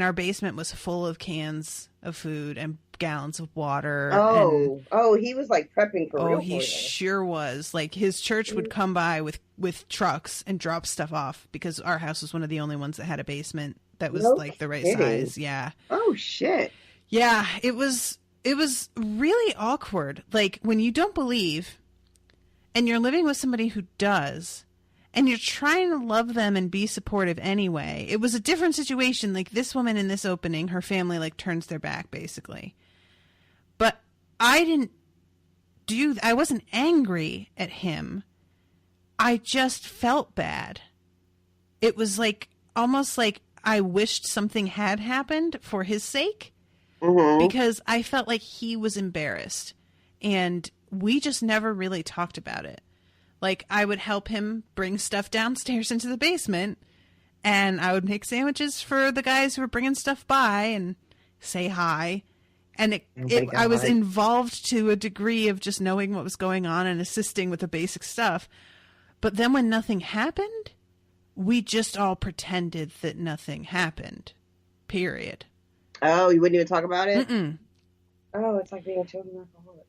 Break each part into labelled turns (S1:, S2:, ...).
S1: our basement was full of cans of food and gallons of water.
S2: He was like prepping for real.
S1: He sure was. Like, his church would come by with trucks and drop stuff off, because our house was one of the only ones that had a basement that was like the right size. Yeah.
S2: Oh shit.
S1: Yeah, it was really awkward. Like, when you don't believe and you're living with somebody who does, and you're trying to love them and be supportive anyway. It was a different situation. Like, this woman in this opening, her family like turns their back basically. But I wasn't angry at him. I just felt bad. It was like almost like I wished something had happened for his sake, because I felt like he was embarrassed, and we just never really talked about it. Like, I would help him bring stuff downstairs into the basement, and I would make sandwiches for the guys who were bringing stuff by and say hi. And I was involved to a degree of just knowing what was going on and assisting with the basic stuff. But then when nothing happened, we just all pretended that nothing happened. Period.
S2: Oh, you wouldn't even talk about it? Mm-mm. Oh, it's like being a children alcoholic.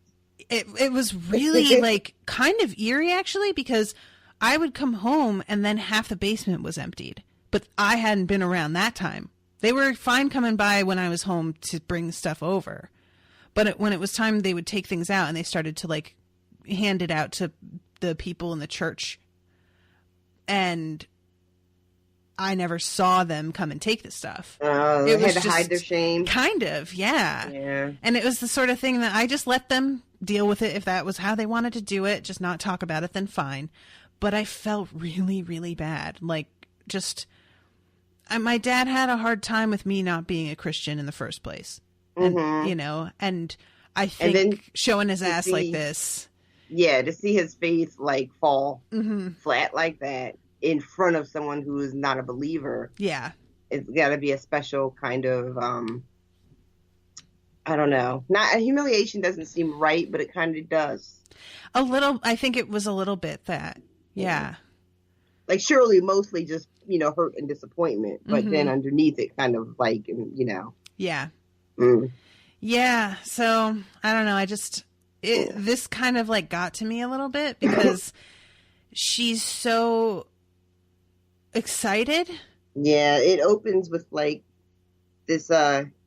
S1: It was really like kind of eerie, actually, because I would come home and then half the basement was emptied, but I hadn't been around that time. They were fine coming by when I was home to bring stuff over, but when it was time, they would take things out, and they started to like hand it out to the people in the church, and I never saw them come and take the stuff.
S2: They had to hide their shame.
S1: Kind of, yeah.
S2: Yeah.
S1: And it was the sort of thing that I just let them deal with it. If that was how they wanted to do it, just not talk about it, then fine. But I felt really, really bad. Like, just, my dad had a hard time with me not being a Christian in the first place. And, and I think showing his ass like this.
S2: Yeah, to see his faith like fall flat like that in front of someone who is not a believer. Yeah. It's got to be a special kind of, I don't know. Not humiliation doesn't seem right, but it kind of does.
S1: A little. I think it was a little bit that. Yeah.
S2: Like, surely mostly just, hurt and disappointment, but then underneath it kind of like,
S1: Yeah.
S2: Mm.
S1: Yeah. So I don't know. This kind of like got to me a little bit, because she's so excited.
S2: Yeah, it opens with like this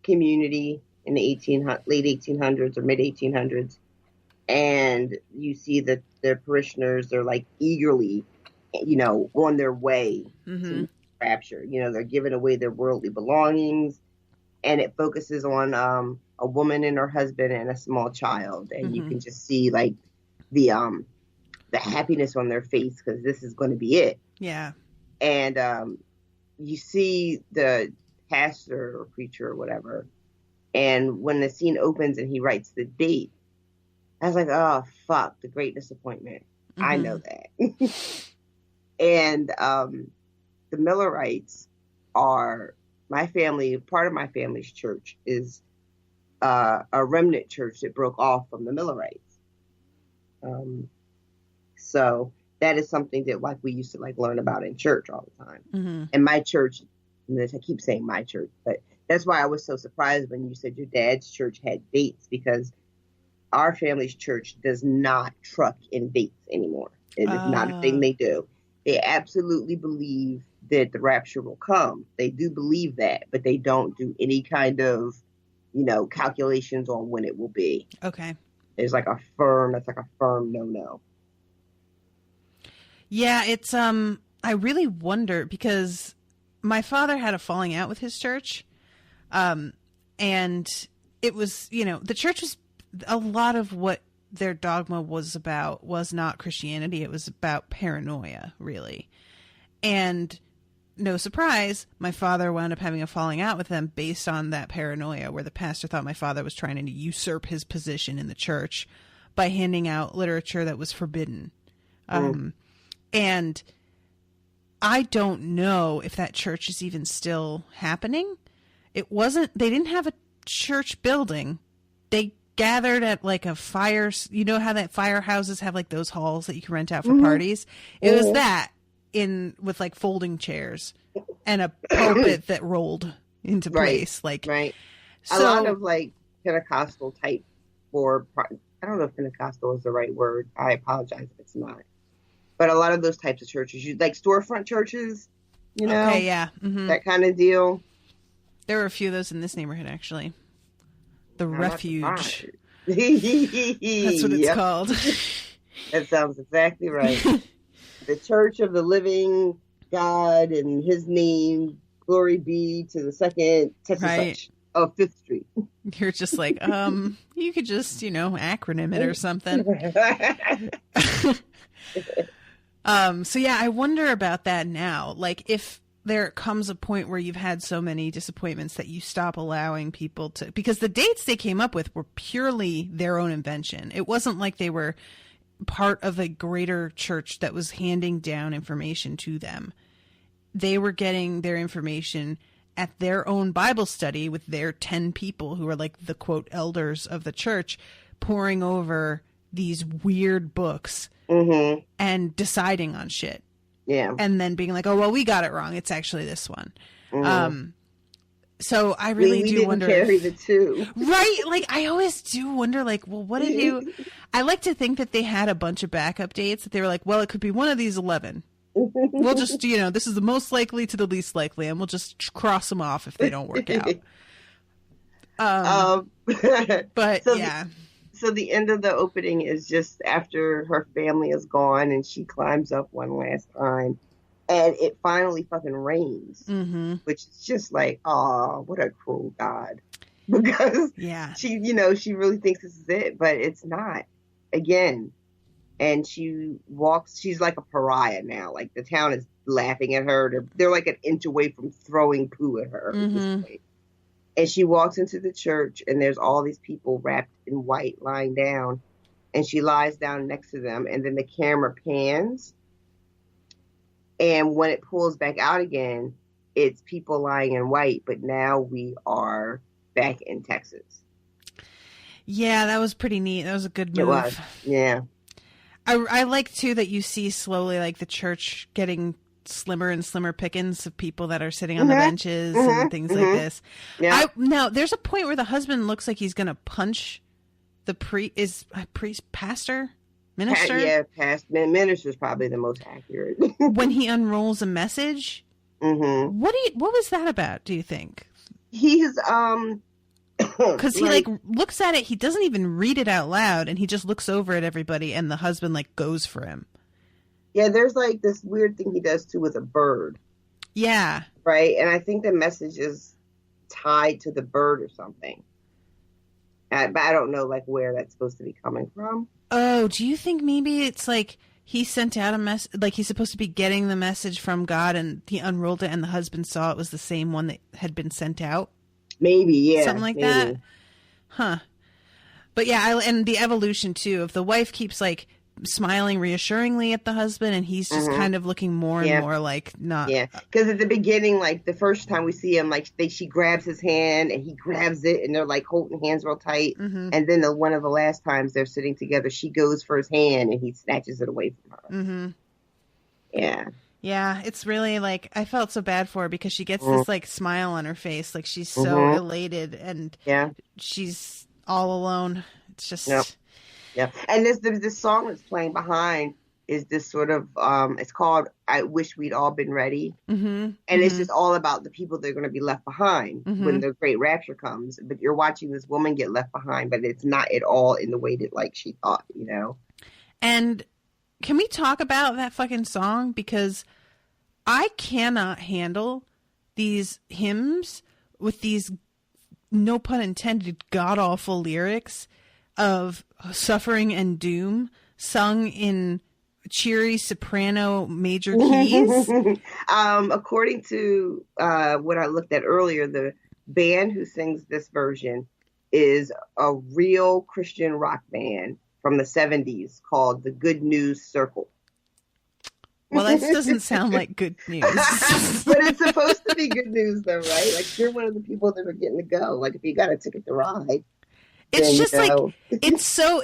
S2: community in the late 1800s or mid 1800s, and you see that their parishioners are like eagerly, on their way to rapture. They're giving away their worldly belongings, and it focuses on a woman and her husband and a small child, and you can just see like the happiness on their face, because this is going to be it.
S1: Yeah.
S2: And you see the pastor or preacher or whatever, and when the scene opens and he writes the date, I was like, oh fuck, the great disappointment. I know that. And the Millerites are my family. Part of my family's church is a remnant church that broke off from the Millerites. So that is something that like we used to like learn about in church all the time. And my church, and I keep saying my church, but that's why I was so surprised when you said your dad's church had dates, because our family's church does not truck in dates anymore. It is not a thing they do. They absolutely believe that the rapture will come. They do believe that, but they don't do any kind of, calculations on when it will be.
S1: Okay.
S2: It's like a firm no.
S1: Yeah, it's, I really wonder, because my father had a falling out with his church. And it was, the church was, a lot of what their dogma was about was not Christianity. It was about paranoia, really. And no surprise, my father wound up having a falling out with them based on that paranoia, where the pastor thought my father was trying to usurp his position in the church by handing out literature that was forbidden. And I don't know if that church is even still happening. They didn't have a church building. They gathered at like a fire. You know how that firehouses have like those halls that you can rent out for parties? It was that. with like folding chairs and a pulpit that rolled into place.
S2: Right.
S1: So,
S2: a lot of like Pentecostal type, or I don't know if Pentecostal is the right word. I apologize if it's not. But a lot of those types of churches, like storefront churches,
S1: okay, yeah,
S2: that kind of deal.
S1: There were a few of those in this neighborhood, actually. The Refuge. That's what it's called.
S2: That sounds exactly right. The Church of the Living God and His name, glory be to the second such and such of 5th Street.
S1: You're just like, you could just, acronym it or something. So yeah, I wonder about that now. Like, if there comes a point where you've had so many disappointments that you stop allowing people to, because the dates they came up with were purely their own invention. It wasn't like they were part of a greater church that was handing down information to them. They were getting their information at their own Bible study with their 10 people who are like the quote elders of the church, pouring over these weird books and deciding on shit.
S2: Yeah.
S1: And then being like, oh, well, we got it wrong. It's actually this one. So I really do wonder.
S2: Carry the two.
S1: Right. Like, I always do wonder, like, well, what did you. I like to think that they had a bunch of backup dates that they were like, well, it could be one of these 11. We'll just, this is the most likely to the least likely, and we'll just cross them off if they don't work out. But
S2: so
S1: yeah.
S2: So the end of the opening is just after her family is gone and she climbs up one last time and it finally fucking rains, which is just like, oh, what a cruel God. Because she, she really thinks this is it, but it's not again. And she's like a pariah now. Like the town is laughing at her. They're like an inch away from throwing poo at her at this point. And she walks into the church, and there's all these people wrapped in white lying down. And she lies down next to them, and then the camera pans. And when it pulls back out again, it's people lying in white. But now we are back in Texas.
S1: Yeah, that was pretty neat. That was a good move.
S2: It was, yeah.
S1: I like, too, that you see slowly, like, the church getting slimmer and slimmer pickings of people that are sitting on the benches and things like this.
S2: Yeah.
S1: Now there's a point where the husband looks like he's going to punch the pastor, minister.
S2: Minister's probably the most accurate.
S1: When he unrolls a message. What was that about? Do you think?
S2: He's
S1: because he looks at it. He doesn't even read it out loud, and he just looks over at everybody, and the husband goes for him.
S2: Yeah, there's this weird thing he does too with a bird.
S1: Yeah. Right?
S2: And I think the message is tied to the bird or something. But I don't know where that's supposed to be coming from.
S1: Oh, do you think maybe it's he sent out a message, he's supposed to be getting the message from God and he unrolled it and the husband saw it was the same one that had been sent out?
S2: Maybe, yeah.
S1: Something like that? Huh. But yeah, and the evolution too, if the wife keeps smiling reassuringly at the husband and he's just kind of looking more and more not.
S2: Yeah, because at the beginning, the first time we see him, she grabs his hand and he grabs it and they're holding hands real tight. And then one of the last times they're sitting together, she goes for his hand and he snatches it away from her. Yeah.
S1: Yeah, it's really I felt so bad for her because she gets this smile on her face, she's so elated and she's all alone. It's just
S2: Yeah, and this song that's playing behind is this sort of it's called "I Wish We'd All Been Ready," and it's just all about the people that are going to be left behind when the great rapture comes. But you're watching this woman get left behind, but it's not at all in the way that she thought,
S1: And can we talk about that fucking song? Because I cannot handle these hymns with these, no pun intended, god-awful lyrics of suffering and doom sung in cheery soprano major keys.
S2: According to what I looked at earlier, the band who sings this version is a real Christian rock band from the 70s called the Good News Circle.
S1: Well, that doesn't sound like good news.
S2: But it's supposed to be good news, though, right? You're one of the people that are getting to go. If you got a ticket to ride.
S1: It's
S2: then,
S1: just
S2: you
S1: like,
S2: know.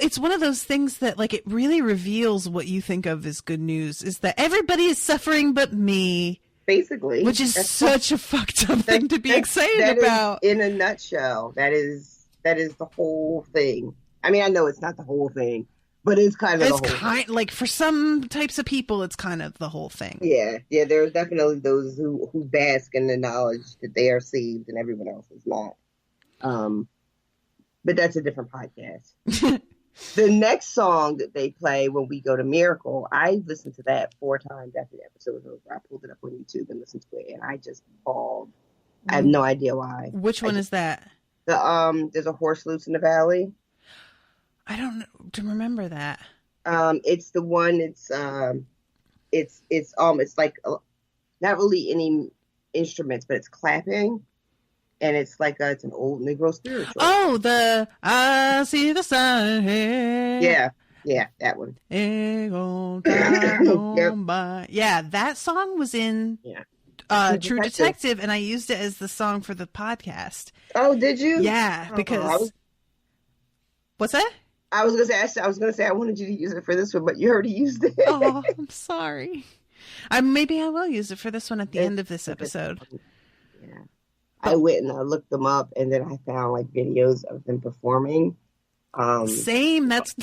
S1: it's one of those things that like, it really reveals what you think of as good news is that everybody is suffering but me,
S2: Basically.
S1: which is such a fucked up thing to be excited
S2: that
S1: about.
S2: is, in a nutshell, that is the whole thing. I mean, I know it's not the whole thing, but it's kind of the whole thing.
S1: Like for some types of people, it's kind of the whole thing.
S2: Yeah, there's definitely those who bask in the knowledge that they are saved and everyone else is not. But that's a different podcast. The next song that they play when we go to Miracle, I listened to that 4 times after the episode was over. I pulled it up on YouTube and listened to it, and I just bawled. I have no idea why.
S1: Which one is that?
S2: There's a horse loose in the valley.
S1: I don't know, to remember that.
S2: It's the one. It's like not really any instruments, but it's clapping, and it's like it's an old Negro spiritual.
S1: Oh, the I see the sun.
S2: Yeah, that one.
S1: Yeah, that song was in True Detective, and I used it as the song for the podcast.
S2: Oh, did you?
S1: Yeah, because what's that?
S2: I was gonna say I wanted you to use it for this one, but you already used it.
S1: Oh, I'm sorry. Maybe I will use it for this one at the end of this episode.
S2: Yeah, I went and I looked them up, and then I found like videos of them performing.
S1: Same. That's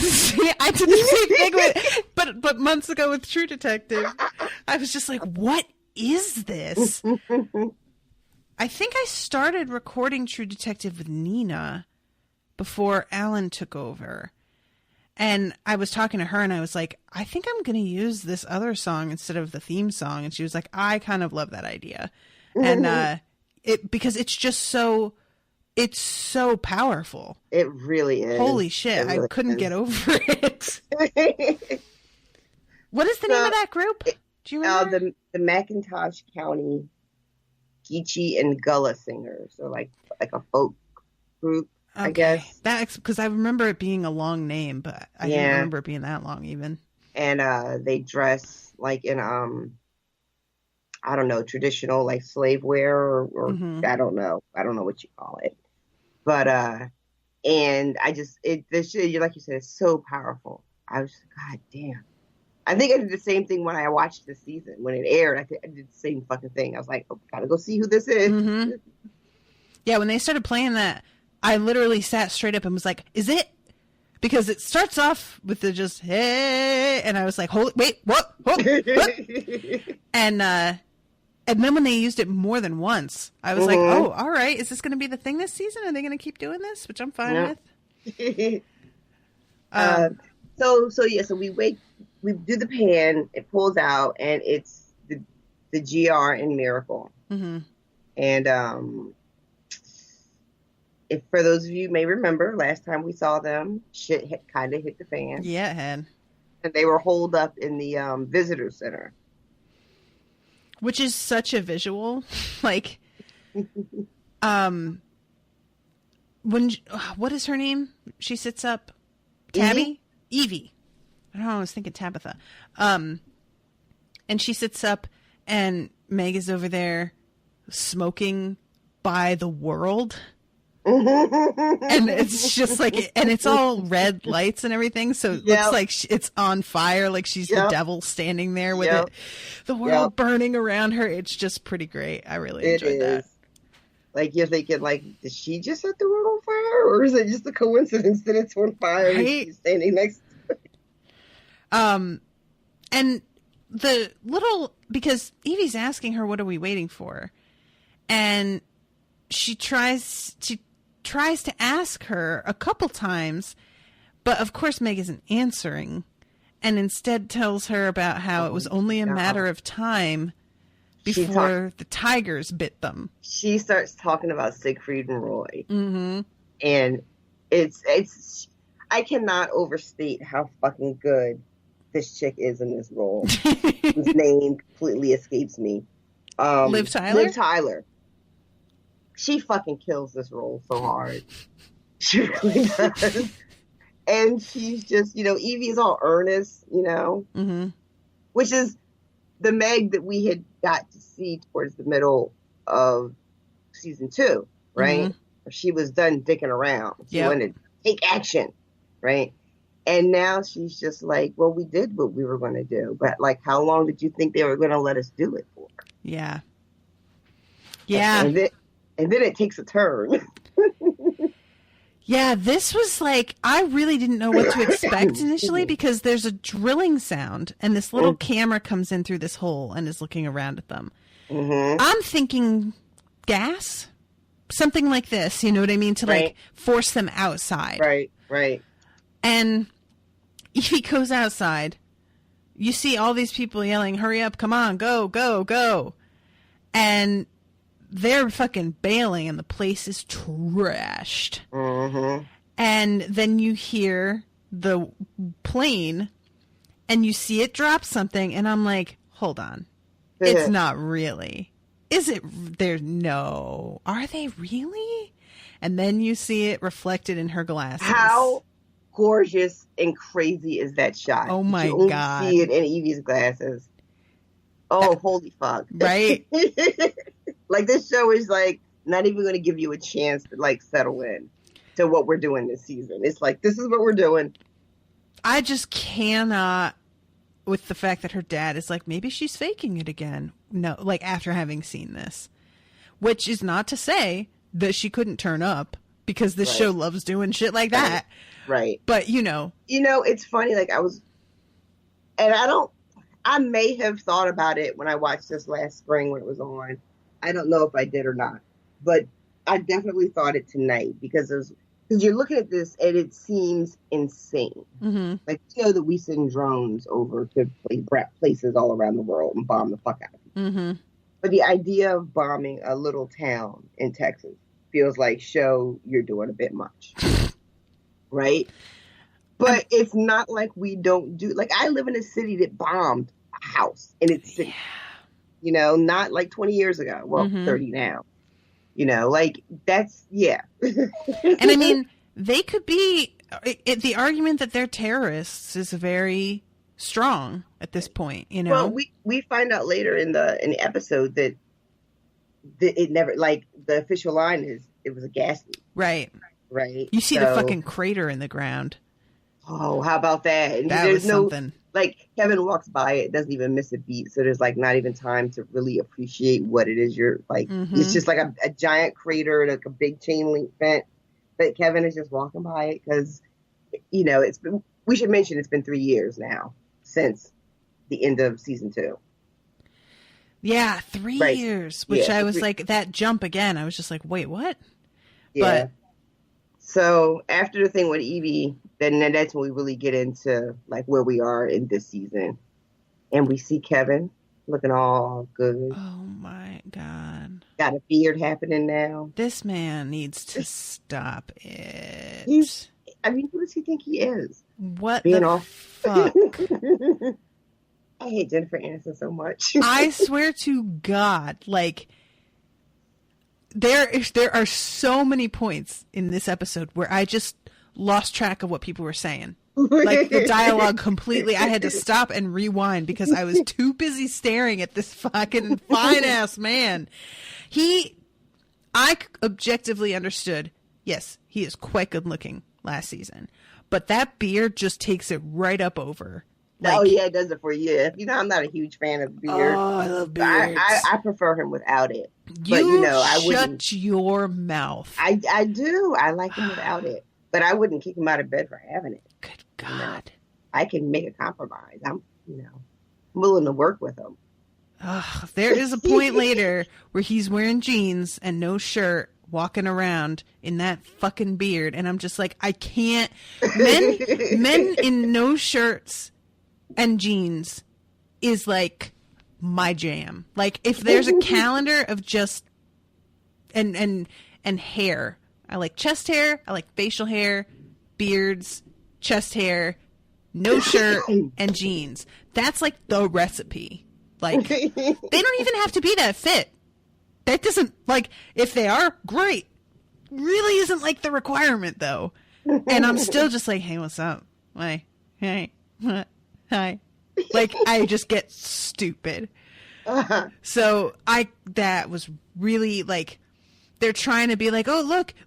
S1: I did the same thing but months ago with True Detective. I was just like, what is this? I think I started recording True Detective with Nina before Alan took over. And I was talking to her and I was like, I think I'm going to use this other song instead of the theme song. And she was like, I kind of love that idea. And because it's just so powerful.
S2: It really is.
S1: Holy shit.
S2: Really
S1: I couldn't get over it. What is the name of that group? Do you remember?
S2: The McIntosh County Geechee and Gullah Singers. So like a folk group. Okay. I guess
S1: that's because I remember it being a long name, but I didn't remember it being that long even. And
S2: they dress like in I don't know, traditional like slave wear or I don't know what you call it, but and I just this shit, like you said, it's so powerful. I was just, God damn. I think I did the same thing when I watched the season when it aired. I did the same fucking thing. I was like, gotta go see who this is.
S1: Mm-hmm. Yeah, when they started playing that, I literally sat straight up and was like, is it? Because it starts off with the just, hey, and I was like, hold, wait, what? And then when they used it more than once, I was like, oh, all right, is this going to be the thing this season? Are they going to keep doing this? Which I'm fine with.
S2: So we do the pan, it pulls out, and it's the GR in Miracle.
S1: Mm-hmm.
S2: And, if for those of you may remember, last time we saw them, shit kind of hit the fan.
S1: Yeah, it had.
S2: And they were holed up in the visitor center.
S1: Which is such a visual. Like, when, what is her name? She sits up. Tabby? Evie. I don't know, I was thinking Tabitha. And she sits up and Meg is over there smoking by the world. And it's just like, and it's all red lights and everything, so it looks like it's on fire, like she's the devil standing there with it, the world burning around her. It's just pretty great. I really enjoyed that.
S2: Like, you're thinking, like, did she just set the world on fire, or is it just a coincidence that it's on fire and she's standing next to it?
S1: And the little, because Evie's asking her, what are we waiting for? And she tries to ask her a couple times, but of course Meg isn't answering, and instead tells her about how it was only a matter of time before the tigers bit them. She
S2: starts talking about Siegfried and Roy. Mm-hmm. And it's I cannot overstate how fucking good this chick is in this role. Whose name completely escapes me.
S1: Liv Tyler?
S2: Liv Tyler. She fucking kills this role so hard. She really does. And she's just, Evie is all earnest, which is the Meg that we had got to see towards the middle of season 2, right? Mm-hmm. She was done dicking around. She wanted take action, right? And now she's just like, well, we did what we were going to do, but like, how long did you think they were going to let us do it for?
S1: Yeah. Yeah.
S2: And then it takes a turn.
S1: Yeah, this was like, I really didn't know what to expect initially because there's a drilling sound and this little camera comes in through this hole and is looking around at them.
S2: Mm-hmm.
S1: I'm thinking gas, something like this, you know what I mean? To like force them outside.
S2: Right.
S1: And Evie goes outside. You see all these people yelling, hurry up, come on, go, go, go. And they're fucking bailing and the place is trashed.
S2: Mm-hmm.
S1: And then you hear the plane and you see it drop something and I'm like, hold on. It's not really. Is it? There's no. Are they really? And then you see it reflected in her glasses.
S2: How gorgeous and crazy is that shot?
S1: Oh my
S2: you only
S1: God.
S2: see it in Evie's glasses. Oh, holy fuck.
S1: Right?
S2: Like, this show is like not even going to give you a chance to like settle in to what we're doing this season. It's like, this is what we're doing.
S1: I just cannot, with the fact that her dad is like, maybe she's faking it again. No, like after having seen this, which is not to say that she couldn't turn up because this show loves doing shit like that.
S2: Right.
S1: But
S2: it's funny. Like I may have thought about it when I watched this last spring when it was on. I don't know if I did or not, but I definitely thought it tonight because you're looking at this and it seems insane.
S1: Mm-hmm.
S2: Like, that we send drones over to places all around the world and bomb the fuck out of them.
S1: Mm-hmm.
S2: But the idea of bombing a little town in Texas feels like, show you're doing a bit much. Right? But it's not like we don't do, like, I live in a city that bombed a house in its city.
S1: Yeah.
S2: Not like 20 years ago. Well, 30 now. Like, that's, yeah.
S1: And I mean, they could be, the argument that they're terrorists is very strong at this point,
S2: Well, we find out later in the episode that it never, like, the official line is, it was a gas leak.
S1: Right.
S2: Right.
S1: You see the fucking crater in the ground.
S2: Oh, how about that? And
S1: that was something.
S2: Like, Kevin walks by it, doesn't even miss a beat, so there's like not even time to really appreciate what it is you're like. It's just like a giant crater, like a big chain link fence. But Kevin is just walking by it because, it's been. We should mention it's been 3 years now since the end of season 2.
S1: Yeah, 3 years. Which I was like, that jump again. I was just like, wait, what?
S2: Yeah. So after the thing with Evie, then that's when we really get into like where we are in this season, and we see Kevin looking all good.
S1: Oh my God!
S2: Got a beard happening now.
S1: This man needs to stop it.
S2: Who does he think he is?
S1: What
S2: being
S1: the
S2: all
S1: fuck?
S2: I hate Jennifer Aniston so much.
S1: I swear to God, like. There are so many points in this episode where I just lost track of what people were saying. Like, the dialogue completely, I had to stop and rewind because I was too busy staring at this fucking fine-ass man. I objectively understood, yes, he is quite good-looking last season, but that beard just takes it right up over. Like,
S2: oh, yeah, it does it for you. I'm not a huge fan of the beard.
S1: Oh, I love beards.
S2: I prefer him without it.
S1: I wouldn't. Shut your mouth.
S2: I do. I like him without it. But I wouldn't kick him out of bed for having it.
S1: Good God.
S2: I can make a compromise. I'm willing to work with him.
S1: There is a point later where he's wearing jeans and no shirt, walking around in that fucking beard. And I'm just like, I can't. Men in no shirts and jeans is like my jam. Like, if there's a calendar of just and hair, I like chest hair, I like facial hair, beards, chest hair, no shirt, and jeans. That's like the recipe. Like, they don't even have to be that fit. That doesn't, like, if they are, great. Really isn't like the requirement though. And I'm still just like, hey, what's up? Why? Hey, what? Hi. Like, I just get stupid. So that was really, like, they're trying to be like, oh,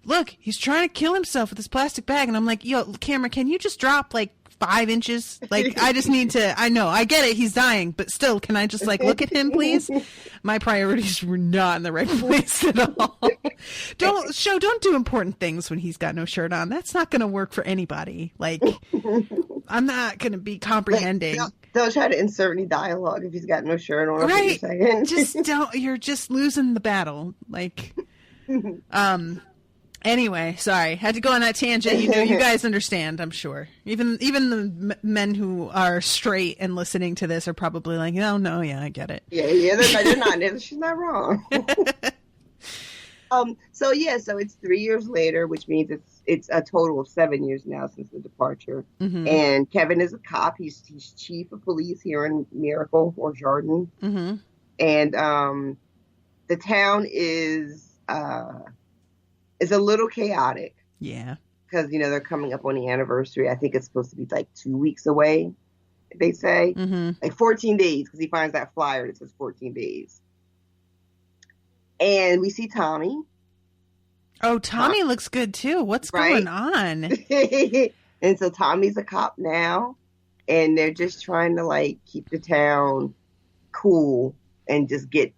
S1: look, he's trying to kill himself with this plastic bag. And I'm like, yo, camera, can you just drop like 5 inches? Like, I just need to, I know, I get it, he's dying, but still, can I just like look at him, please? My priorities were not in the right place at all. Don't do important things when he's got no shirt on. That's not going to work for anybody. Like, I'm not going to be comprehending.
S2: Don't try to insert any dialogue if he's got no shirt on.
S1: Right. Just don't, you're just losing the battle. Like, anyway, sorry, had to go on that tangent. You know, you guys understand, I'm sure. Even the men who are straight and listening to this are probably like, oh no, yeah, I get it.
S2: Yeah, they're not. She's not wrong. So it's 3 years later, which means it's a total of 7 years now since the departure.
S1: Mm-hmm.
S2: And Kevin is a cop. He's chief of police here in Miracle or Jordan.
S1: Mm-hmm.
S2: And the town is a little chaotic.
S1: Yeah.
S2: Because, they're coming up on the anniversary. I think it's supposed to be like 2 weeks away, they say.
S1: Mm-hmm.
S2: Like 14 days, because he finds that flyer that says 14 days. And we see Tommy.
S1: Oh, Tommy looks good too. What's going on?
S2: And so Tommy's a cop now. And they're just trying to like keep the town cool and just get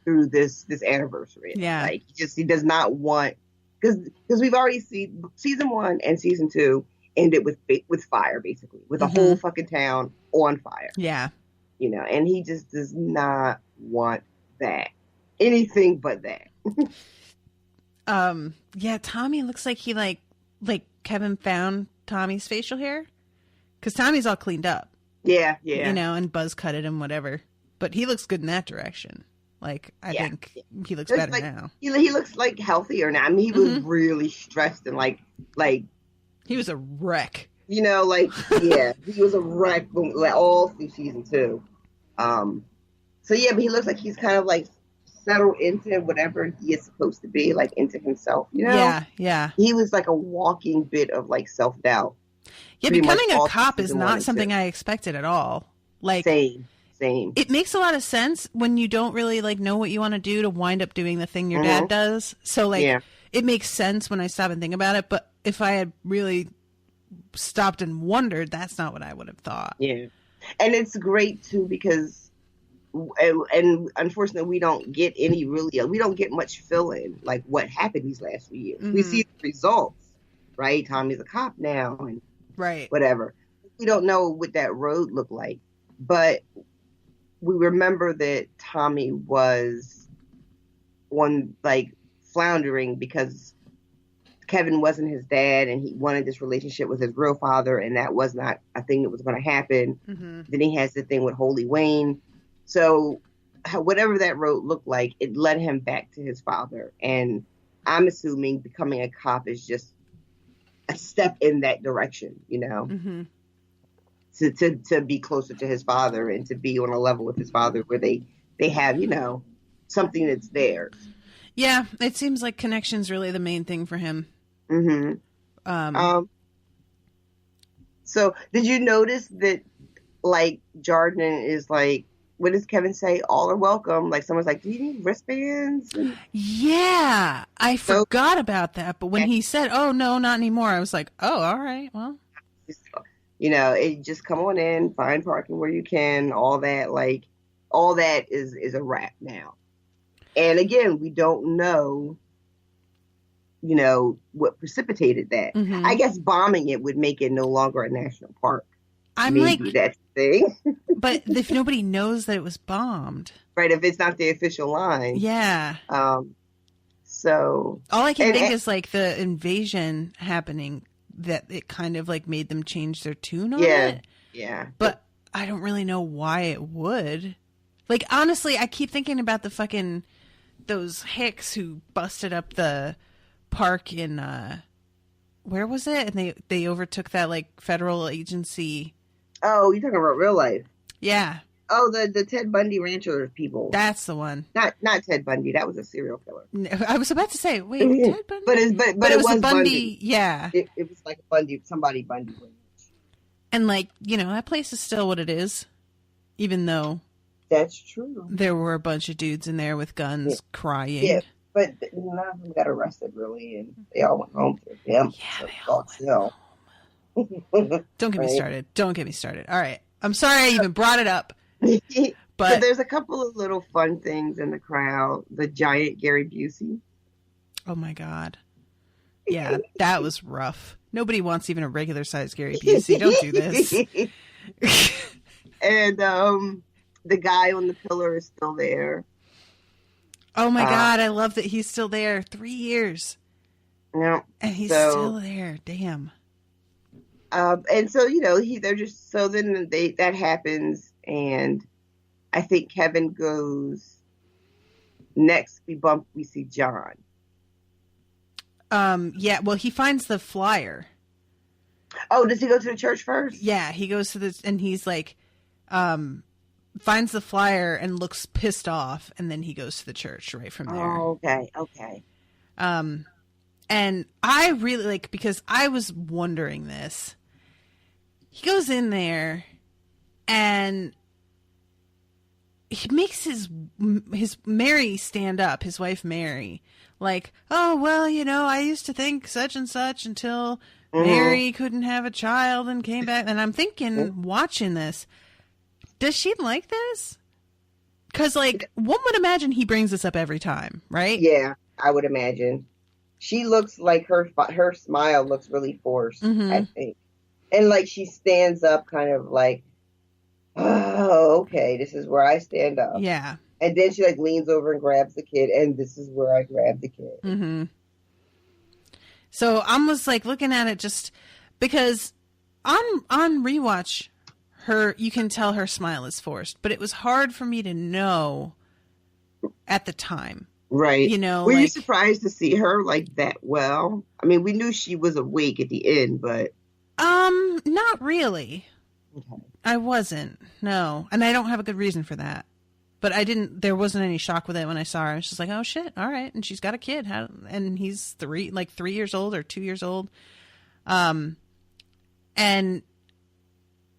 S2: through this anniversary.
S1: Yeah.
S2: Like he does not want, because we've already seen season 1 and season 2 ended with fire, basically, with the whole fucking town on fire.
S1: Yeah.
S2: And he just does not want that. Anything but that.
S1: Yeah, Tommy looks like he like Kevin found Tommy's facial hair, because Tommy's all cleaned up.
S2: Yeah.
S1: And buzz cut it and whatever. But he looks good in that direction. Like, I think he looks better now.
S2: He looks like healthier now. I mean, he was really stressed and like
S1: he was a wreck.
S2: he was a wreck all through season 2. But he looks like he's kind of like settled into whatever he is supposed to be, like into himself.
S1: Yeah.
S2: He was like a walking bit of like self-doubt.
S1: Yeah, becoming a cop is not something I expected at all. Like,
S2: same.
S1: It makes a lot of sense when you don't really like know what you want to do to wind up doing the thing your dad does. So like, it makes sense when I stop and think about it. But if I had really stopped and wondered, that's not what I would have thought.
S2: Yeah, and it's great too because, and unfortunately, we don't get much fill in like what happened these last few years. We see the results, right? Tommy's a cop now, and whatever. We don't know what that road looked like, but we remember that Tommy was floundering because Kevin wasn't his dad and he wanted this relationship with his real father, and that was not a thing that was going to happen. Mm-hmm. Then he has the thing with Holy Wayne. So whatever that road looked like, it led him back to his father. And I'm assuming becoming a cop is just a step in that direction, Mm-hmm. To be closer to his father and to be on a level with his father where they have, something that's theirs.
S1: Yeah, it seems like connection's really the main thing for him.
S2: Mm-hmm. So did you notice that, like, Jordan is like, what does Kevin say? All are welcome. Like, someone's like, do you need wristbands?
S1: Yeah, I forgot about that. But when he said, oh, no, not anymore, I was like, oh, all right, well.
S2: It just come on in, find parking where you can, all that is a wrap now. And again, we don't know, what precipitated that. Mm-hmm. I guess bombing it would make it no longer a national park. Maybe that's the thing.
S1: But if nobody knows that it was bombed.
S2: Right, if it's not the official line.
S1: Yeah.
S2: So.
S1: All I can think is like the invasion happening, that it kind of like made them change their tune on it.
S2: Yeah.
S1: But I don't really know why it would. Like, honestly, I keep thinking about the fucking, those hicks who busted up the park in, where was it? And they overtook that like federal agency.
S2: Oh, you're talking about real life.
S1: Yeah.
S2: Oh, the Ted Bundy rancher people.
S1: That's the one.
S2: Not Ted Bundy. That was a serial killer.
S1: I was about to say, wait, Ted Bundy?
S2: But it was Bundy.
S1: Yeah.
S2: It was like somebody Bundy.
S1: And like, that place is still what it is, even though
S2: that's true.
S1: There were a bunch of dudes in there with guns crying.
S2: but none of them got arrested really, and they all went home to him.
S1: Yeah,
S2: So
S1: they all
S2: still.
S1: Don't get me started. Don't get me started. All right. I'm sorry I even brought it up.
S2: But
S1: But
S2: there's a couple of little fun things in the crowd. The giant Gary Busey.
S1: oh my God. Yeah, that was rough. Nobody wants even a regular sized Gary Busey. Don't do this.
S2: And the guy on the pillar is still there.
S1: Oh my God. I love that he's still there. 3 years.
S2: Yeah.
S1: And he's
S2: So-
S1: still there. Damn.
S2: And so, you know, they're just, so then that happens, and I think Kevin goes, next we see John.
S1: Yeah, well, he finds the flyer.
S2: Oh, does he go to the church first?
S1: Yeah, he goes to this and he's like, finds the flyer and looks pissed off, and then he goes to the church right from there.
S2: Oh, okay.
S1: And I really like, because I was wondering this. He goes in there and he makes his Mary stand up, his wife Mary, like, oh, well, you know, I used to think such and such until Mary couldn't have a child and came back. And I'm thinking, watching this, does she like this? Because, like, one would imagine he brings this up every time, right?
S2: Yeah, I would imagine. She looks like her smile looks really forced, I think. And, like, she stands up kind of like, oh, okay, this is where I stand up.
S1: Yeah.
S2: And then she, like, leans over and grabs the kid, and this is where I grab the kid.
S1: Mm-hmm. So I'm just, like, looking at it just because on rewatch, you can tell her smile is forced, but it was hard for me to know at the time.
S2: Right.
S1: You know,
S2: were you
S1: like-
S2: surprised to see her like that well? I mean, we knew she was awake at the end, but
S1: not really.
S2: okay.
S1: I wasn't. No. And I don't have a good reason for that. But there wasn't any shock with it when I saw her. I was just like, oh shit, all right. And she's got a kid. And he's 3 years old or 2 years old. And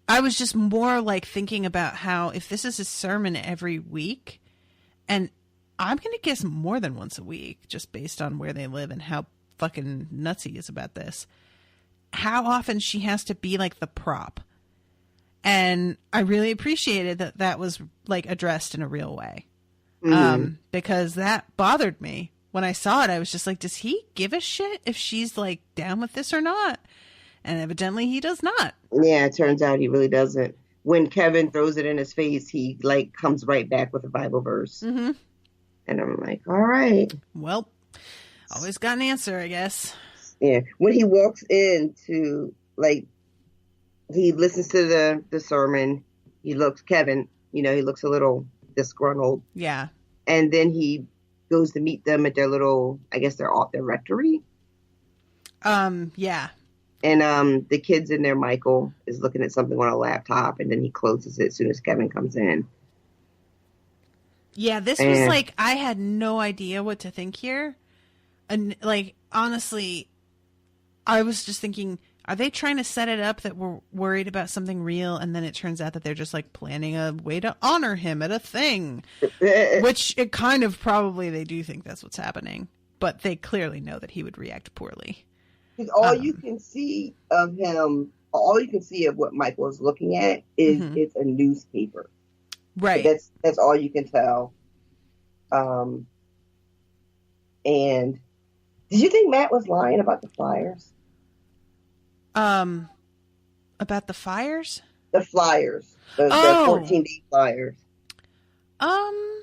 S1: I was just more like thinking about how if this is a sermon every week, and I'm going to guess more than once a week, just based on where they live and how fucking nuts he is about this, how often she has to be like the prop. And I really appreciated that was like addressed in a real way. Because that bothered me. When I saw it, I was just like, does he give a shit if she's like down with this or not? And evidently he does not.
S2: Yeah, it turns out he really doesn't. When Kevin throws it in his face, he like comes right back with a Bible verse.
S1: Mm-hmm.
S2: And I'm like, all right.
S1: Well, always got an answer, I guess.
S2: Yeah. When he walks into, like, he listens to the sermon, he looks a little disgruntled.
S1: Yeah.
S2: And then he goes to meet them at their little, I guess they're off their rectory.
S1: Yeah.
S2: And the kid's in there, Michael, is looking at something on a laptop, and then he closes it as soon as Kevin comes in.
S1: Yeah, this was like, I had no idea what to think here. And like, honestly, I was just thinking, are they trying to set it up that we're worried about something real? And then it turns out that they're just like planning a way to honor him at a thing, which it kind of probably they do think that's what's happening, but they clearly know that he would react poorly.
S2: Because all you can see of him, all you can see of what Michael is looking at is it's a newspaper.
S1: Right.
S2: So that's all you can tell. And did you think Matt was lying about the flyers?
S1: About the fires?
S2: The flyers. The 14-day flyers.
S1: I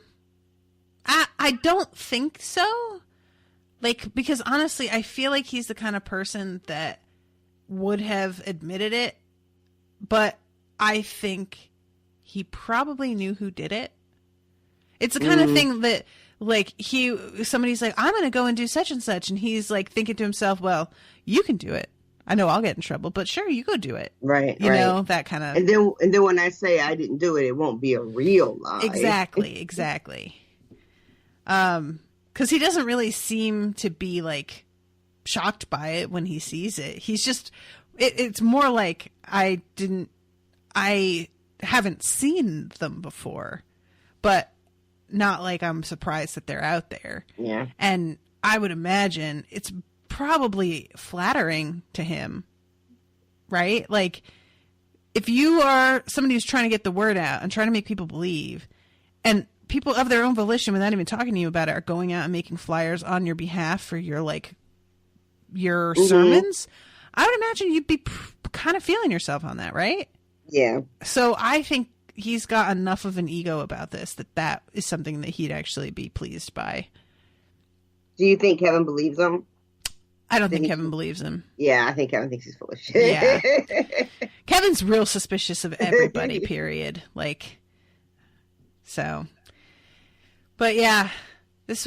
S1: don't think so. Like, because honestly, I feel like he's the kind of person that would have admitted it, but I think he probably knew who did it. It's the kind of thing that, like, somebody's like, I'm going to go and do such and such, and he's like thinking to himself, well, you can do it. I know I'll get in trouble, but sure, you go do it.
S2: Right.
S1: You know, that kind of.
S2: And then when I say I didn't do it, it won't be a real lie.
S1: Exactly. Because he doesn't really seem to be like shocked by it when he sees it. He's just, it's more like I haven't seen them before, but not like I'm surprised that they're out there.
S2: Yeah.
S1: And I would imagine it's probably flattering to him, right? Like, if you are somebody who's trying to get the word out and trying to make people believe, and people of their own volition, without even talking to you about it, are going out and making flyers on your behalf for your sermons, I would imagine you'd be kind of feeling yourself on that, right?
S2: Yeah.
S1: So I think he's got enough of an ego about this that is something that he'd actually be pleased by.
S2: Do you think Kevin believes him?
S1: I don't think Kevin believes him.
S2: Yeah, I think Kevin thinks he's full of shit.
S1: Yeah. Kevin's real suspicious of everybody, period. So. But yeah, this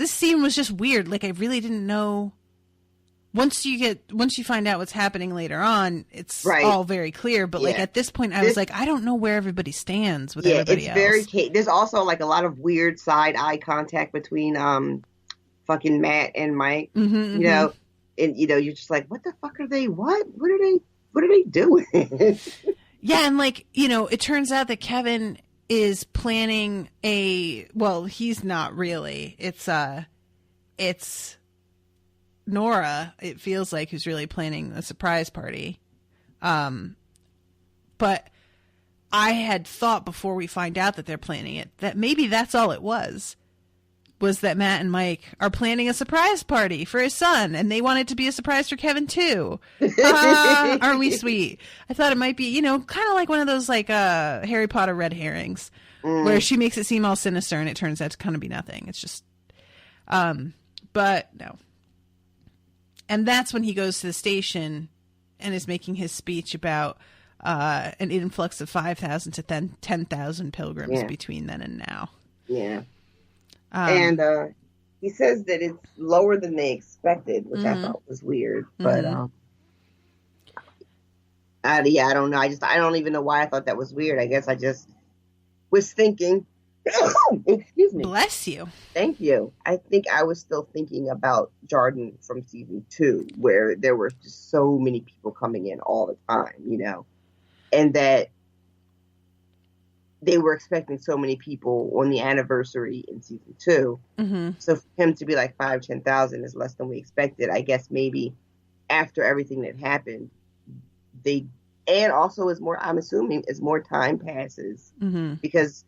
S1: scene was just weird. Like, I really didn't know. Once you find out what's happening later on, it's all very clear. But at this point, I was like, I don't know where everybody stands with everybody else.
S2: There's also like a lot of weird side eye contact between fucking Matt and Mike. You know, and you're just like, what the fuck are they? What are they doing?
S1: Yeah, and it turns out that Kevin is planning he's not really. It's Nora, it feels like, who's really planning a surprise party. But I had thought before we find out that they're planning it, that maybe that's all it was that Matt and Mike are planning a surprise party for his son, and they want it to be a surprise for Kevin too. Aren't we sweet? I thought it might be, kind of like one of those Harry Potter red herrings, where she makes it seem all sinister and it turns out to kind of be nothing. It's just, but no. And that's when he goes to the station and is making his speech about an influx of 5,000 to 10,000 pilgrims between then and now.
S2: Yeah. And he says that it's lower than they expected, which I thought was weird. But I don't know. I don't even know why I thought that was weird. I guess I just was thinking. Excuse me.
S1: Bless you.
S2: Thank you. I think I was still thinking about Jordan from season 2, where there were just so many people coming in all the time, and that they were expecting so many people on the anniversary in season 2. So for him to be like 10,000 is less than we expected. I guess maybe after everything that happened, and also I'm assuming as more time passes, because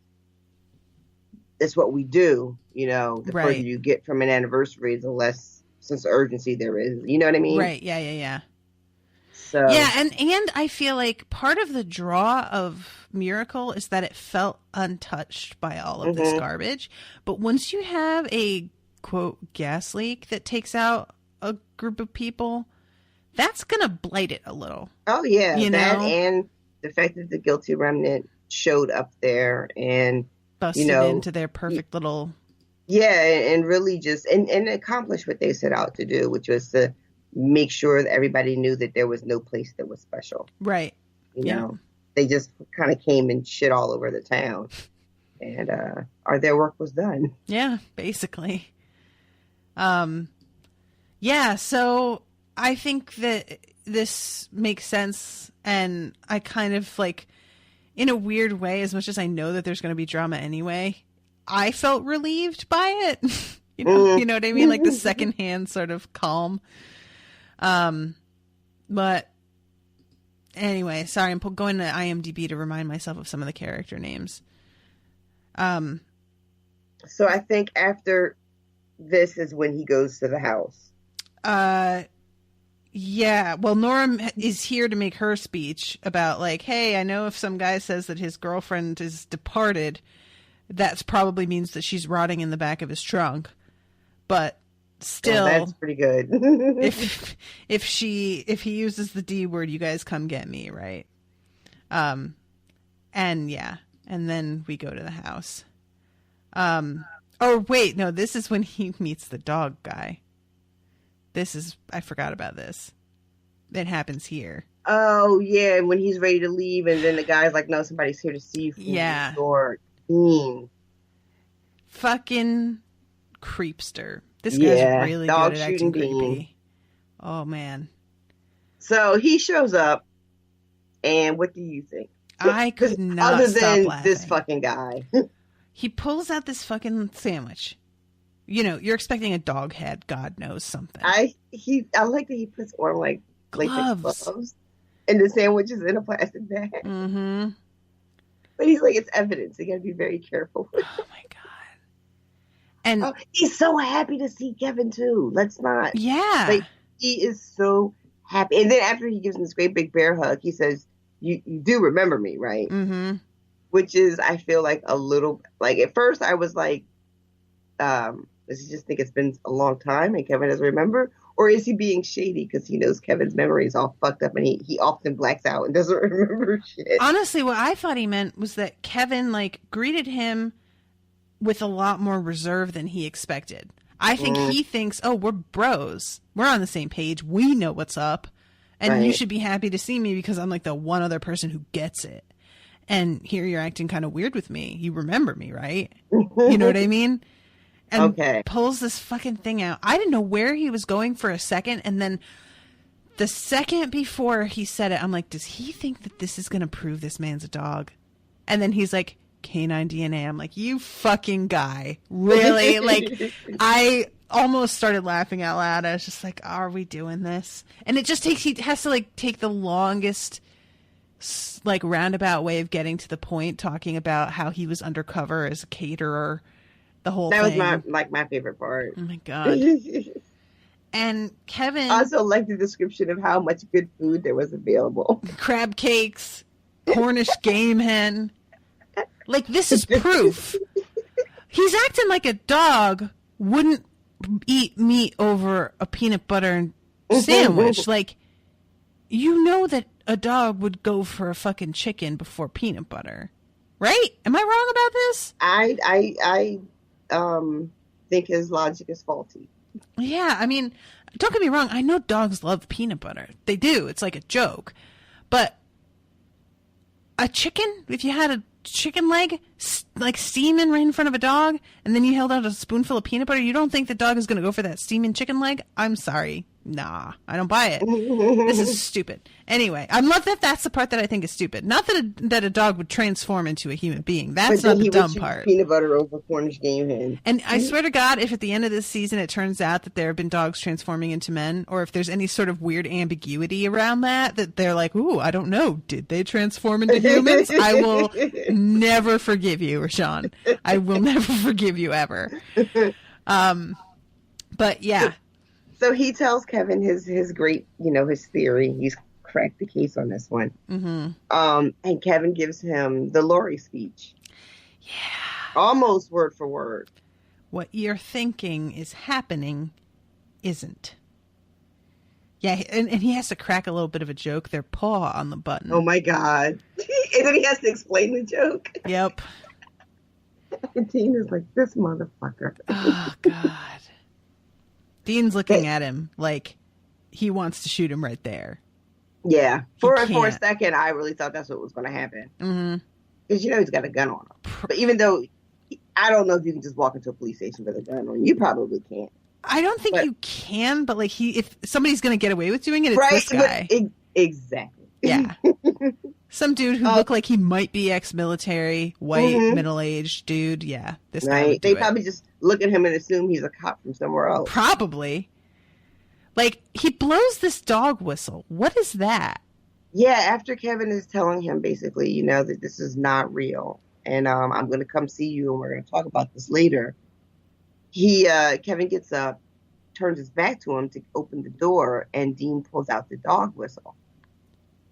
S2: that's what we do, the further you get from an anniversary, the less sense of urgency there is. You know what I mean?
S1: Right. Yeah.
S2: So
S1: yeah, and I feel like part of the draw of Miracle is that it felt untouched by all of this garbage. But once you have a quote gas leak that takes out a group of people, that's gonna blight it a little.
S2: Oh yeah, and the fact that the guilty remnant showed up there and
S1: busted into their perfect little
S2: and really just and accomplished what they set out to do, which was to make sure that everybody knew that there was no place that was special.
S1: Right.
S2: You know, they just kind of came and shit all over the town, and their work was done.
S1: Yeah, basically. Yeah, so I think that this makes sense, and I kind of in a weird way, as much as I know that there's going to be drama anyway, I felt relieved by it. You know what I mean? Like the secondhand sort of calm. But anyway, sorry, I'm going to IMDb to remind myself of some of the character names.
S2: So I think after this is when he goes to the house.
S1: Yeah. Well, Nora is here to make her speech about hey, I know if some guy says that his girlfriend is departed, that probably means that she's rotting in the back of his trunk. But still,
S2: that's pretty good.
S1: if he uses the D word, you guys come get me, right? And then we go to the house. Oh wait, no, this is when he meets the dog guy. I forgot about this. It happens here.
S2: Oh yeah, when he's ready to leave, and then the guy's like, "No, somebody's here to see you."
S1: Yeah. Fucking creepster. This guy's really good at acting creepy. Oh, man.
S2: So he shows up, and what do you think?
S1: I could not
S2: other
S1: stop
S2: than
S1: laughing.
S2: this fucking guy.
S1: he pulls out this fucking sandwich. You know, you're expecting a dog head. God knows something.
S2: I like that he puts on like
S1: Gloves.
S2: latex gloves, and the sandwich is in a plastic bag.
S1: Mm-hmm.
S2: But he's like, it's evidence. You got to be very careful.
S1: Oh my god! And
S2: he's so happy to see Kevin too. Let's not.
S1: Yeah.
S2: Like, he is so happy. And then after he gives him this great big bear hug, he says, "You do remember me, right?"
S1: Mm-hmm.
S2: Which is, I feel like a little like at first I was like, does he just think it's been a long time and Kevin doesn't remember? Or is he being shady because he knows Kevin's memory is all fucked up and he often blacks out and doesn't remember shit?
S1: Honestly, what I thought he meant was that Kevin, like, greeted him with a lot more reserve than he expected. I think he thinks, oh, we're bros. We're on the same page. We know what's up. And you should be happy to see me because I'm, like, the one other person who gets it. And here you're acting kind of weird with me. You remember me, right? You know what I mean? And pulls this fucking thing out. I didn't know where he was going for a second. And then the second before he said it, I'm like, does he think that this is going to prove this man's a dog? And then he's like, canine DNA. I'm like, you fucking guy. Really? Like, I almost started laughing out loud. I was just like, are we doing this? And it just takes, he has to like take the longest like roundabout way of getting to the point, talking about how he was undercover as a caterer. The whole thing.
S2: That was my favorite part.
S1: Oh my god. And Kevin
S2: I also like the description of how much good food there was available.
S1: Crab cakes, Cornish game hen. Like, this is proof. He's acting like a dog wouldn't eat meat over a peanut butter sandwich. Like, you know that a dog would go for a fucking chicken before peanut butter. Right? Am I wrong about this?
S2: I think his logic is faulty.
S1: Yeah, I mean, don't get me wrong. I know dogs love peanut butter. They do. It's like a joke. But a chicken, if you had a chicken leg, like steaming right in front of a dog, and then you held out a spoonful of peanut butter, you don't think the dog is going to go for that steaming chicken leg? I'm sorry. Nah, I don't buy it. This is stupid. Anyway, I love that that's the part that I think is stupid. Not that a dog would transform into a human being. That's not the dumb part.
S2: Peanut butter over Cornish game hen.
S1: And I swear to God, if at the end of this season it turns out that there have been dogs transforming into men, or if there's any sort of weird ambiguity around that they're like, ooh, I don't know, did they transform into humans? I will never forgive you, Rashawn. I will never forgive you ever. But yeah.
S2: So he tells Kevin his great, his theory. He's cracked the case on this one. Mm-hmm. And Kevin gives him the Lori speech.
S1: Yeah.
S2: Almost word for word.
S1: What you're thinking is happening isn't. Yeah, and he has to crack a little bit of a joke. Their paw on the button.
S2: Oh my God. And then he has to explain the joke.
S1: Yep.
S2: And Dean is like, this motherfucker.
S1: Oh, God. Dean's looking at him like he wants to shoot him right there.
S2: Yeah. For a second, I really thought that's what was going to happen.
S1: Mm-hmm.
S2: Because he's got a gun on him. But even though, I don't know if you can just walk into a police station with a gun on you. You probably can't.
S1: I don't think you can, but like if somebody's going to get away with doing it, it's
S2: right,
S1: this guy.
S2: Exactly.
S1: Yeah. Some dude who looked like he might be ex-military, white, middle-aged dude. Yeah, this guy would do
S2: They probably just look at him and assume he's a cop from somewhere else.
S1: Probably. Like, he blows this dog whistle. What is that?
S2: Yeah, after Kevin is telling him basically, that this is not real, and I'm going to come see you, and we're going to talk about this later. Kevin gets up, turns his back to him to open the door, and Dean pulls out the dog whistle.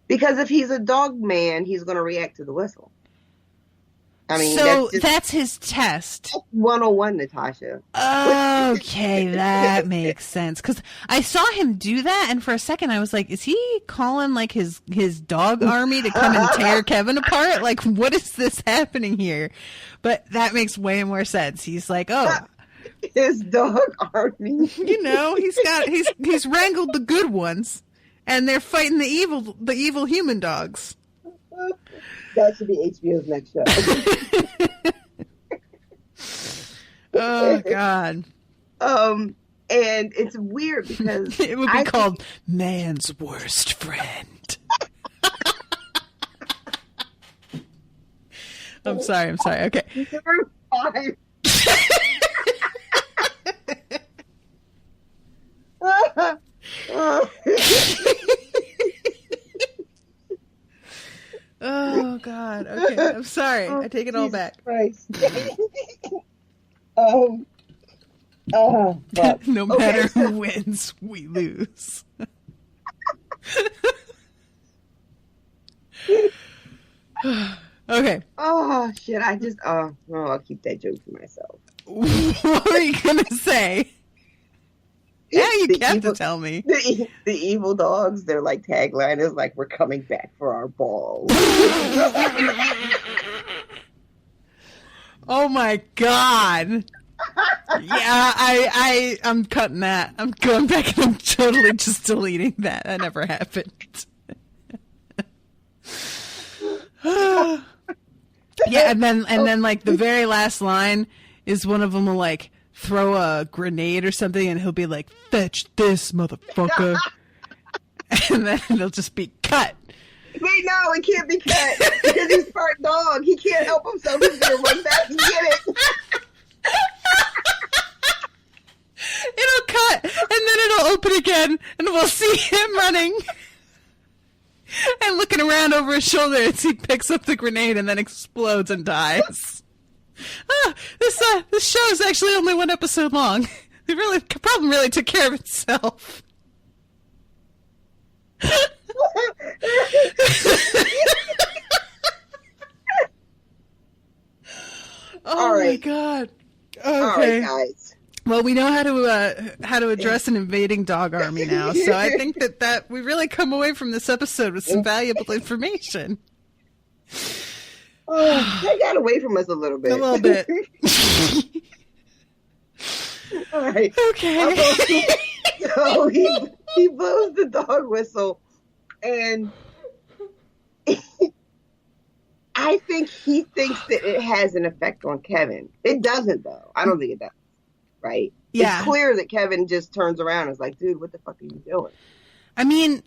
S2: Because if he's a dog man, he's going to react to the whistle. I mean,
S1: so that's his test.
S2: 101, Natasha.
S1: Okay, that makes sense. Because I saw him do that, and for a second I was like, is he calling like his dog army to come and tear Kevin apart? Like, what is this happening here? But that makes way more sense. He's like, oh,
S2: his dog army.
S1: He's wrangled the good ones, and they're fighting the evil human dogs.
S2: That should be HBO's next show.
S1: Oh God.
S2: And it's weird because
S1: it would be called Man's Worst Friend. I'm sorry. Okay.
S2: 5.
S1: Oh God. Okay, I'm sorry. I take it all
S2: Jesus
S1: back.
S2: Christ. Fuck.
S1: No matter who wins, we lose. Okay.
S2: Oh shit! I'll keep that joke to myself.
S1: What were you gonna say? Yeah, you
S2: The
S1: have
S2: evil-
S1: to tell me.
S2: The evil dogs, their like tagline is like, "We're coming back for our balls."
S1: Oh my God. Yeah, I'm cutting that. I'm going back and I'm totally just deleting that. That never happened. Yeah, and then like the very last line is one of them will like throw a grenade or something, and he'll be like, "Fetch this, motherfucker," and then it'll just be cut.
S2: Wait, no, it can't be cut because he's part dog. He can't help himself. He's gonna run back and get it.
S1: It'll cut, and then it'll open again, and we'll see him running and looking around over his shoulder as he picks up the grenade and then explodes and dies. This show is actually only 1 episode long. The problem really took care of itself. Oh
S2: All
S1: my
S2: right.
S1: God. Okay.
S2: All right, guys.
S1: Well, we know how to address an invading dog army now, so I think that we really come away from this episode with some valuable information.
S2: Oh, they got away from us a little bit.
S1: A little bit.
S2: All right.
S1: Okay.
S2: So he blows the dog whistle, and I think he thinks that it has an effect on Kevin. It doesn't, though. I don't think it does. Right?
S1: Yeah.
S2: It's clear that Kevin just turns around and is like, dude, what the fuck are you doing?
S1: I mean,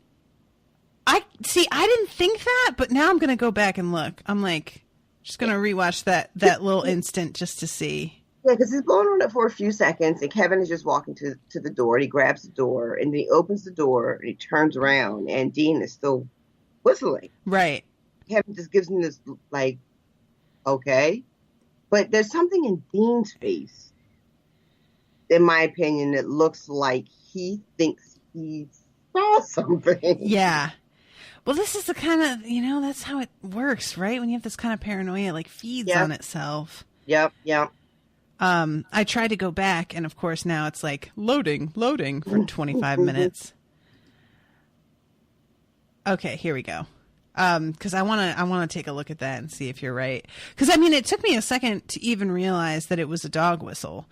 S1: I didn't think that, but now I'm going to go back and look. I'm like, just going to rewatch that little instant just to see.
S2: Yeah, because he's blowing on it for a few seconds, and Kevin is just walking to the door, and he grabs the door, and then he opens the door, and he turns around, and Dean is still whistling.
S1: Right.
S2: Kevin just gives him this, like, okay. But there's something in Dean's face, in my opinion, that looks like he thinks he saw something.
S1: Yeah. Well, this is the kind of, that's how it works, right? When you have this kind of paranoia, it like feeds on itself.
S2: Yep.
S1: I tried to go back, and of course now it's like loading for 25 minutes. Okay, here we go. Because I want to take a look at that and see if you're right. Because I mean, it took me a second to even realize that it was a dog whistle,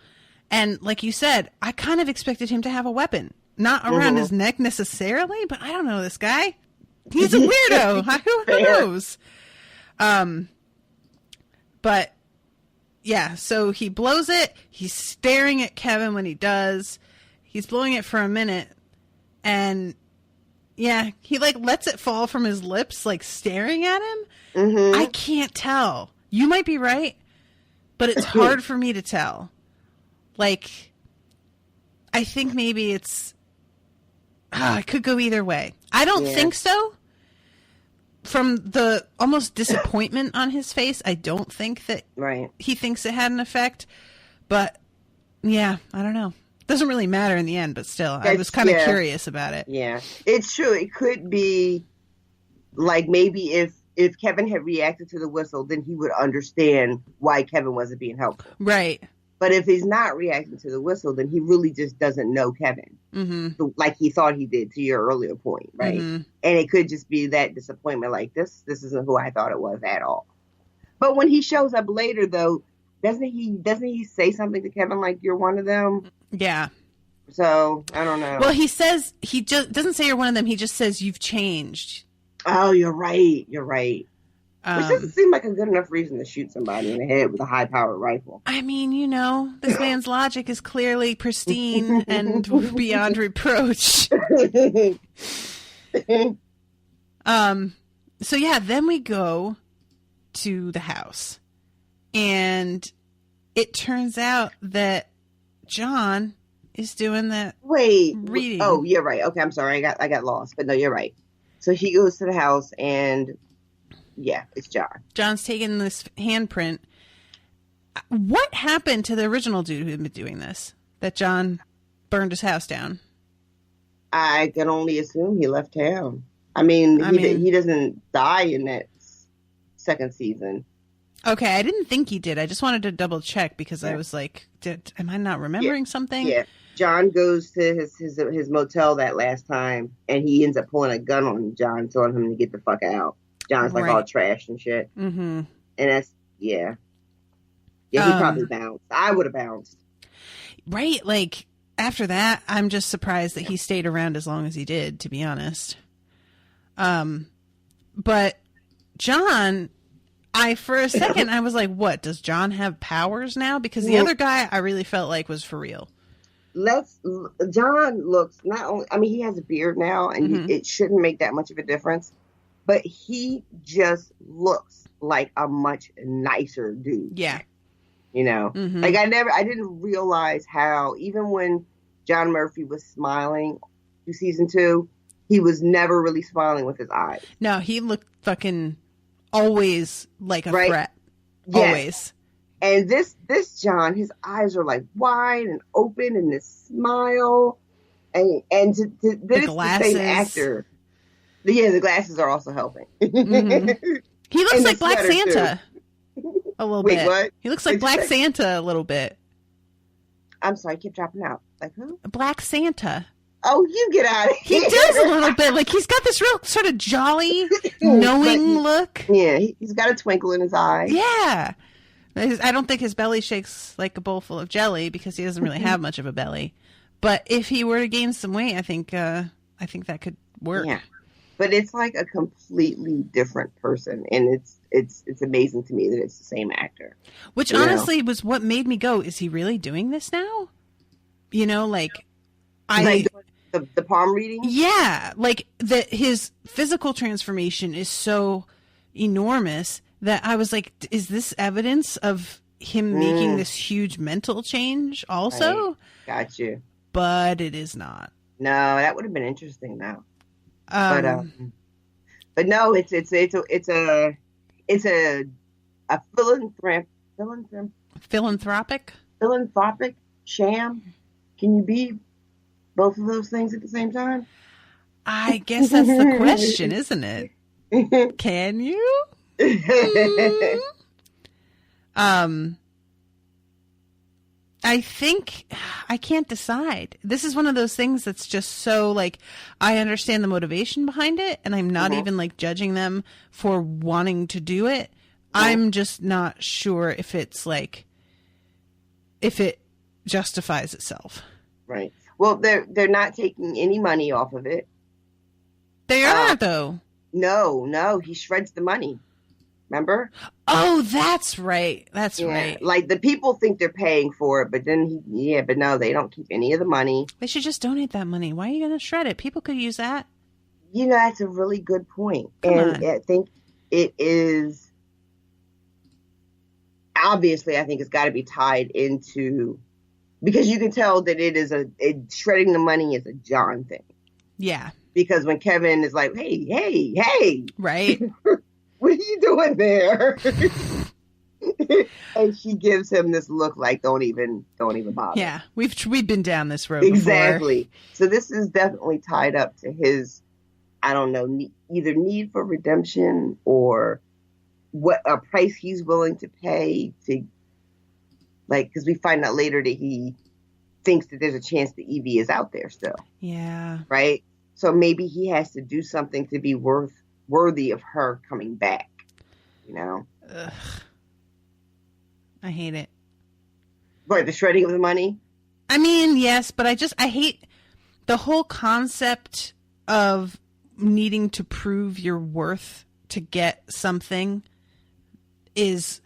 S1: and like you said, I kind of expected him to have a weapon, not around his neck necessarily, but I don't know this guy. He's a weirdo. Who knows? But yeah, so he blows it. He's staring at Kevin when he does. He's blowing it for a minute, and yeah, he like lets it fall from his lips, like staring at him. I can't tell. You might be right, but it's hard for me to tell. Like, I think maybe it's... it could go either way. I don't think so. From the almost disappointment on his face, I don't think that he thinks it had an effect. But, yeah, I don't know. Doesn't really matter in the end, but still, I was kind of curious about it.
S2: Yeah, it's true. It could be, like, maybe if Kevin had reacted to the whistle, then he would understand why Kevin wasn't being helpful.
S1: Right.
S2: But if he's not reacting to the whistle, then he really just doesn't know Kevin. Like he thought he did, to your earlier point, right? And it could just be that disappointment, like, this isn't who I thought it was at all. But when he shows up later, though, doesn't he say something to Kevin like, you're one of them?
S1: Yeah.
S2: So, I don't know.
S1: Well, he says, he just doesn't say you're one of them, he just says you've changed.
S2: Oh, you're right. Which doesn't seem like a good enough reason to shoot somebody in the head with a high-powered rifle.
S1: I mean, this man's logic is clearly pristine and beyond reproach. So yeah, then we go to the house, and it turns out that John is doing that.
S2: Wait.
S1: Reading.
S2: Oh, you're right. Okay, I'm sorry. I got lost. But no, you're right. So he goes to the house and yeah, it's John.
S1: John's taking this handprint. What happened to the original dude who had been doing this? That John burned his house down.
S2: I can only assume he left town. I mean, he doesn't die in that second season.
S1: Okay, I didn't think he did. I just wanted to double check because I was like, am I not remembering something?
S2: Yeah. John goes to his motel that last time, and he ends up pulling a gun on John, telling him to get the fuck out. John's like all trashed and shit.
S1: Mm-hmm.
S2: And that's, yeah. Yeah, he probably bounced. I would have bounced.
S1: Right, like, after that, I'm just surprised that he stayed around as long as he did, to be honest. But John, for a second, I was like, what, does John have powers now? Because the other guy, I really felt like was for real.
S2: John looks not only, I mean, he has a beard now, and it shouldn't make that much of a difference, but he just looks like a much nicer dude.
S1: Yeah.
S2: You know, like I didn't realize how, even when John Murphy was smiling through season 2, he was never really smiling with his eyes.
S1: No, he looked fucking always like a threat. Yes. Always.
S2: And this John, his eyes are like wide and open, and this smile, and the glasses. The same actor. Yeah, the glasses are also helping.
S1: He looks like Black Santa. A little bit.
S2: What?
S1: He looks like Black Santa a little bit.
S2: I'm sorry, I keep dropping out. Like who?
S1: Black Santa.
S2: Oh, you get out of here.
S1: He does a little bit. Like, he's got this real sort of jolly, knowing look.
S2: Yeah, he's got a twinkle in his eye.
S1: Yeah. I don't think his belly shakes like a bowl full of jelly because he doesn't really have much of a belly. But if he were to gain some weight, I think that could work.
S2: Yeah. But it's like a completely different person, and it's amazing to me that it's the same actor.
S1: Which honestly was what made me go, is he really doing this now? You know, like
S2: the palm reading?
S1: Yeah, like his physical transformation is so enormous that I was like, is this evidence of him making this huge mental change also?
S2: Right. Got you.
S1: But it is not.
S2: No, that would have been interesting though. But no, it's a philanthropic sham. Can you be both of those things at the same time?
S1: I guess that's the question, isn't it? Can you? I think I can't decide. This is one of those things that's just so like, I understand the motivation behind it, and I'm not even like judging them for wanting to do it. I'm just not sure if it's like, if it justifies itself.
S2: Right. Well, they're not taking any money off of it.
S1: They are though.
S2: No, he shreds the money. Remember?
S1: Oh, that's right. That's right.
S2: Like the people think they're paying for it, but then but no, they don't keep any of the money.
S1: They should just donate that money. Why are you going to shred it? People could use that.
S2: You know, that's a really good point. I think it is, obviously, I think it's got to be tied into, because you can tell that shredding the money is a John thing.
S1: Yeah.
S2: Because when Kevin is like, hey. Right. What are you doing there? And she gives him this look like, don't even bother.
S1: Yeah, we've been down this road
S2: exactly.
S1: Before.
S2: So this is definitely tied up to his, I don't know, either need for redemption or what a price he's willing to pay to, like, because we find out later that he thinks that there's a chance that Evie is out there still.
S1: Yeah.
S2: Right. So maybe he has to do something to be worthy of her coming back, you know?
S1: Ugh. I hate it.
S2: What, the shredding of the money?
S1: I mean, yes, but I hate the whole concept of needing to prove your worth to get something is...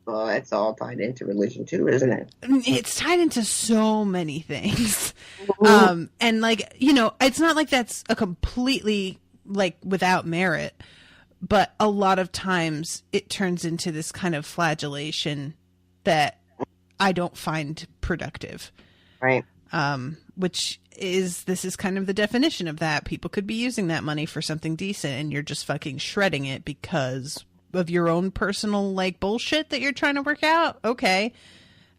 S2: Well, that's all tied into religion too, isn't it?
S1: It's tied into so many things. And like, you know, it's not like that's a completely like without merit, but a lot of times it turns into this kind of flagellation that I don't find productive.
S2: Right.
S1: This is kind of the definition of that. People could be using that money for something decent, and you're just fucking shredding it because of your own personal like bullshit that you're trying to work out. Okay.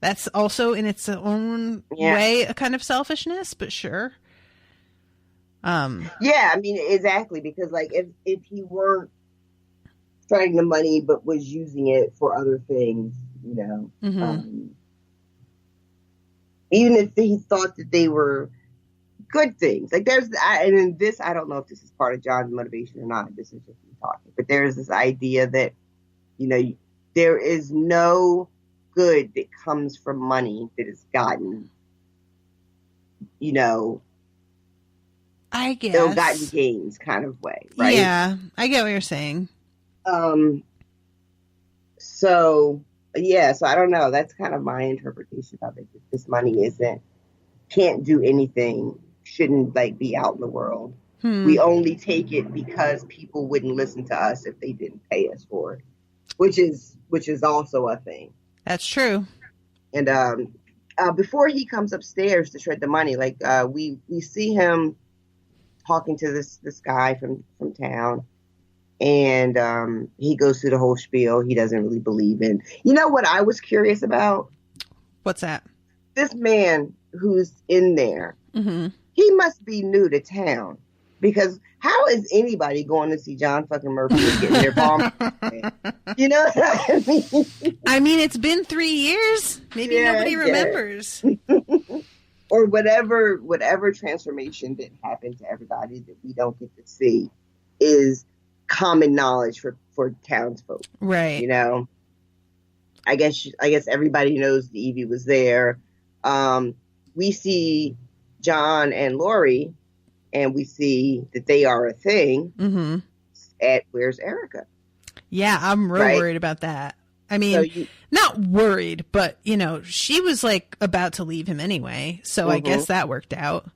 S1: That's also in its own way a kind of selfishness, but sure.
S2: Yeah, I mean, exactly, because like if he weren't trying the money but was using it for other things, you know, even if he thought that they were good things, like and in this, I don't know if this is part of John's motivation or not. This is just me talking, but there's this idea that, you know, there is no good that comes from money that is gotten, you know,
S1: I guess
S2: ill-gotten gains kind of way, right?
S1: Yeah, I get what you're saying.
S2: So I don't know. That's kind of my interpretation of it. This money can't do anything, shouldn't like be out in the world. We only take it because people wouldn't listen to us if they didn't pay us for it, which is also a thing.
S1: That's true.
S2: And before he comes upstairs to shred the money, like we see him talking to this guy from town, and he goes through the whole spiel. He doesn't really believe in. You know what I was curious about?
S1: What's that?
S2: This man who's in there, he must be new to town, because how is anybody going to see John fucking Murphy and getting their bomb? You know what I mean?
S1: I mean, it's been 3 years. Maybe nobody remembers.
S2: Or whatever transformation that happened to everybody that we don't get to see is common knowledge for townsfolk.
S1: Right.
S2: You know? I guess everybody knows the Evie was there. We see John and Lori, and we see that they are a thing at Where's Erica?
S1: Yeah, I'm real worried about that. I mean, not worried, but, you know, she was like about to leave him anyway. So I guess that worked out.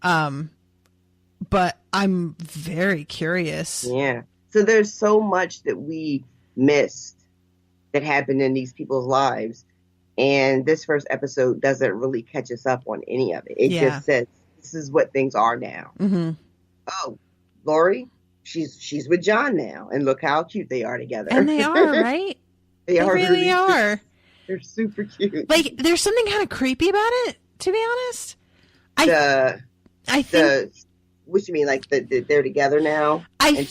S1: But I'm very curious.
S2: Yeah. So there's so much that we missed that happened in these people's lives. And this first episode doesn't really catch us up on any of it. It just says, this is what things are now. Oh, Lori, she's with John now. And look how cute they are together.
S1: And they are, right?
S2: They
S1: really are.
S2: They're super cute.
S1: Like, there's something kind of creepy about it, to be honest. I think.
S2: What you mean, like they're together now? I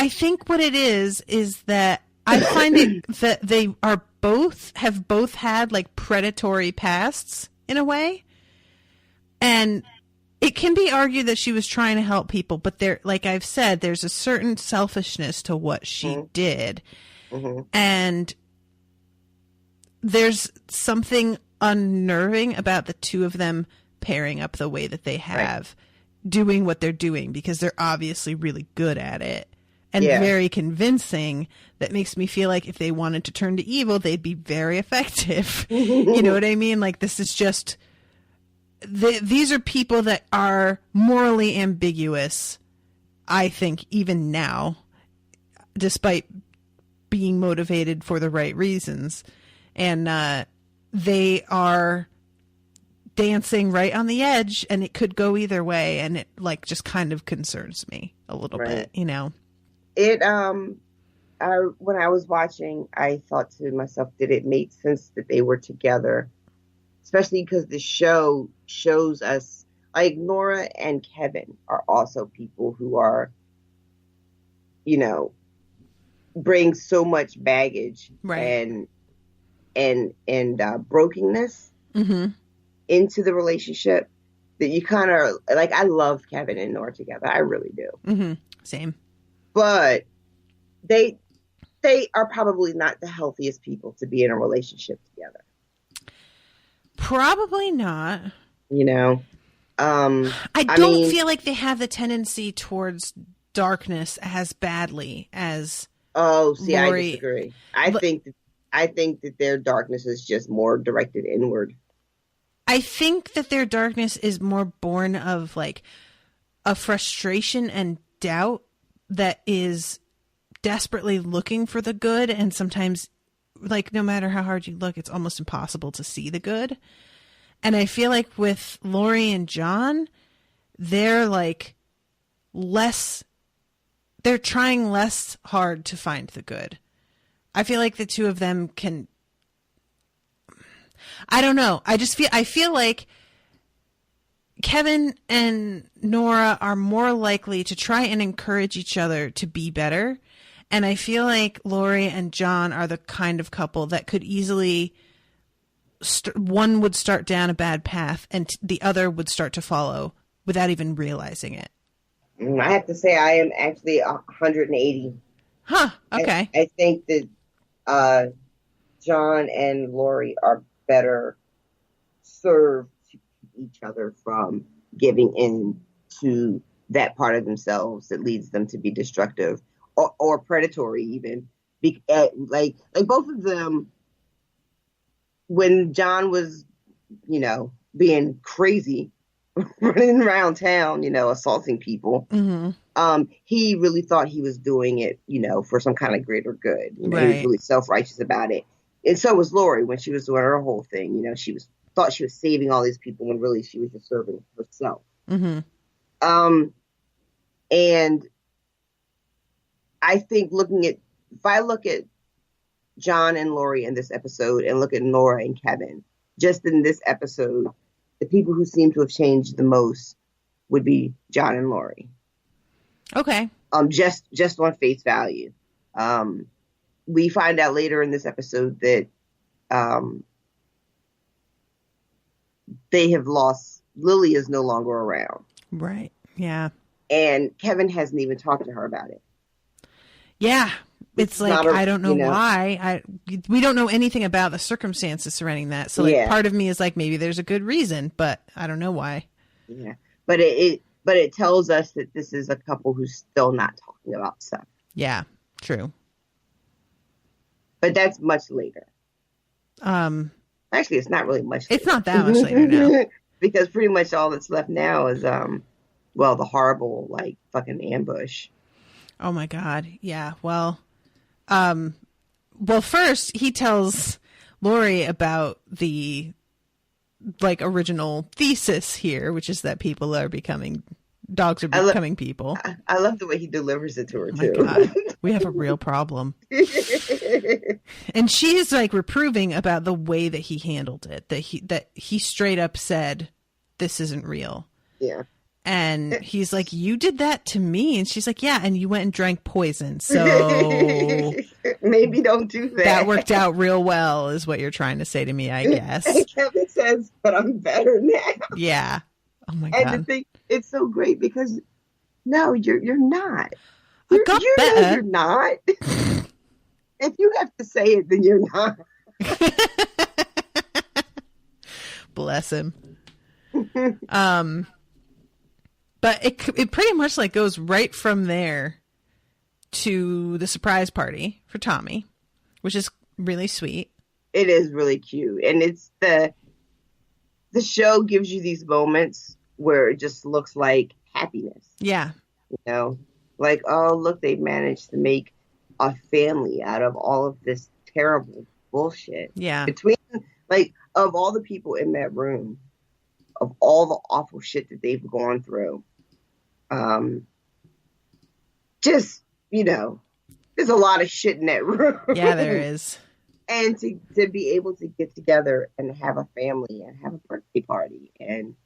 S1: think what it is that I find it that they have both had like predatory pasts in a way, and it can be argued that she was trying to help people, but there, like I've said, there's a certain selfishness to what she did, and there's something unnerving about the two of them pairing up the way that they have, doing what they're doing, because they're obviously really good at it and very convincing. That makes me feel like if they wanted to turn to evil, they'd be very effective. You know what I mean? Like, this is just, these are people that are morally ambiguous, I think, even now, despite being motivated for the right reasons. And they are dancing right on the edge, and it could go either way, and it like just kind of concerns me a little bit, you know.
S2: It when I was watching, I thought to myself, did it make sense that they were together? Especially because the show shows us, like, Nora and Kevin are also people who are, you know, bring so much baggage and brokenness into the relationship that you kind of like. I love Kevin and Nora together. I really do.
S1: Same.
S2: But they are probably not the healthiest people to be in a relationship together.
S1: Probably not.
S2: You know,
S1: I don't feel like they have the tendency towards darkness as badly as. Oh, see,
S2: Lori. I disagree. I think that their darkness is just more directed inward.
S1: I think that their darkness is more born of like a frustration and doubt that is desperately looking for the good, and sometimes like, no matter how hard you look, it's almost impossible to see the good. And I feel like with Lori and John, they're like they're trying less hard to find the good. I feel like the two of them can, I don't know. I feel like Kevin and Nora are more likely to try and encourage each other to be better. And I feel like Lori and John are the kind of couple that could easily, one would start down a bad path and the other would start to follow without even realizing it.
S2: I have to say I am actually 180.
S1: Huh. Okay.
S2: I think that John and Lori are better served to keep each other from giving in to that part of themselves that leads them to be destructive or predatory even. Like both of them, when John was, being crazy, running around town, assaulting people, he really thought he was doing it, for some kind of greater good. He was really self-righteous about it. And so was Lori when she was doing her whole thing. She thought she was saving all these people when really she was just serving herself. And I think if I look at John and Lori in this episode and look at Nora and Kevin, just in this episode, the people who seem to have changed the most would be John and Lori.
S1: Okay.
S2: Just on face value. We find out later in this episode that they have lost. Lily is no longer around.
S1: Right. Yeah.
S2: And Kevin hasn't even talked to her about it.
S1: Yeah. It's like, I don't know why. We don't know anything about the circumstances surrounding that. So part of me is like, maybe there's a good reason, but I don't know why.
S2: Yeah. But it tells us that this is a couple who's still not talking about stuff.
S1: Yeah. True.
S2: But that's much later. Actually, it's not really much later.
S1: It's not that much later now.
S2: Because pretty much all that's left now is, the horrible, fucking ambush.
S1: Oh my God. Yeah. Well, first he tells Lori about the original thesis here, which is that dogs are becoming people.
S2: I love the way he delivers it to her, too.
S1: My God. We have a real problem. And she's reproving about the way that he handled it, that he straight up said, this isn't real.
S2: Yeah.
S1: And he's like, you did that to me. And she's like, yeah. And you went and drank poison. So
S2: maybe don't do that.
S1: That worked out real well is what you're trying to say to me, I guess.
S2: And Kevin says, but I'm better now.
S1: Yeah. Oh my God.
S2: And the thing, it's so great because no, you're not.
S1: I got better.
S2: Know you're not. If you have to say it, then you're not.
S1: Bless him. But it pretty much goes right from there to the surprise party for Tommy, which is really sweet.
S2: It is really cute. And it's the show gives you these moments where it just looks like happiness.
S1: Yeah.
S2: Oh, look, they managed to make a family out of all of this terrible bullshit.
S1: Yeah.
S2: Between, of all the people in that room, of all the awful shit that they've gone through, there's a lot of shit in that room.
S1: Yeah, there is.
S2: And to be able to get together and have a family and have a birthday party and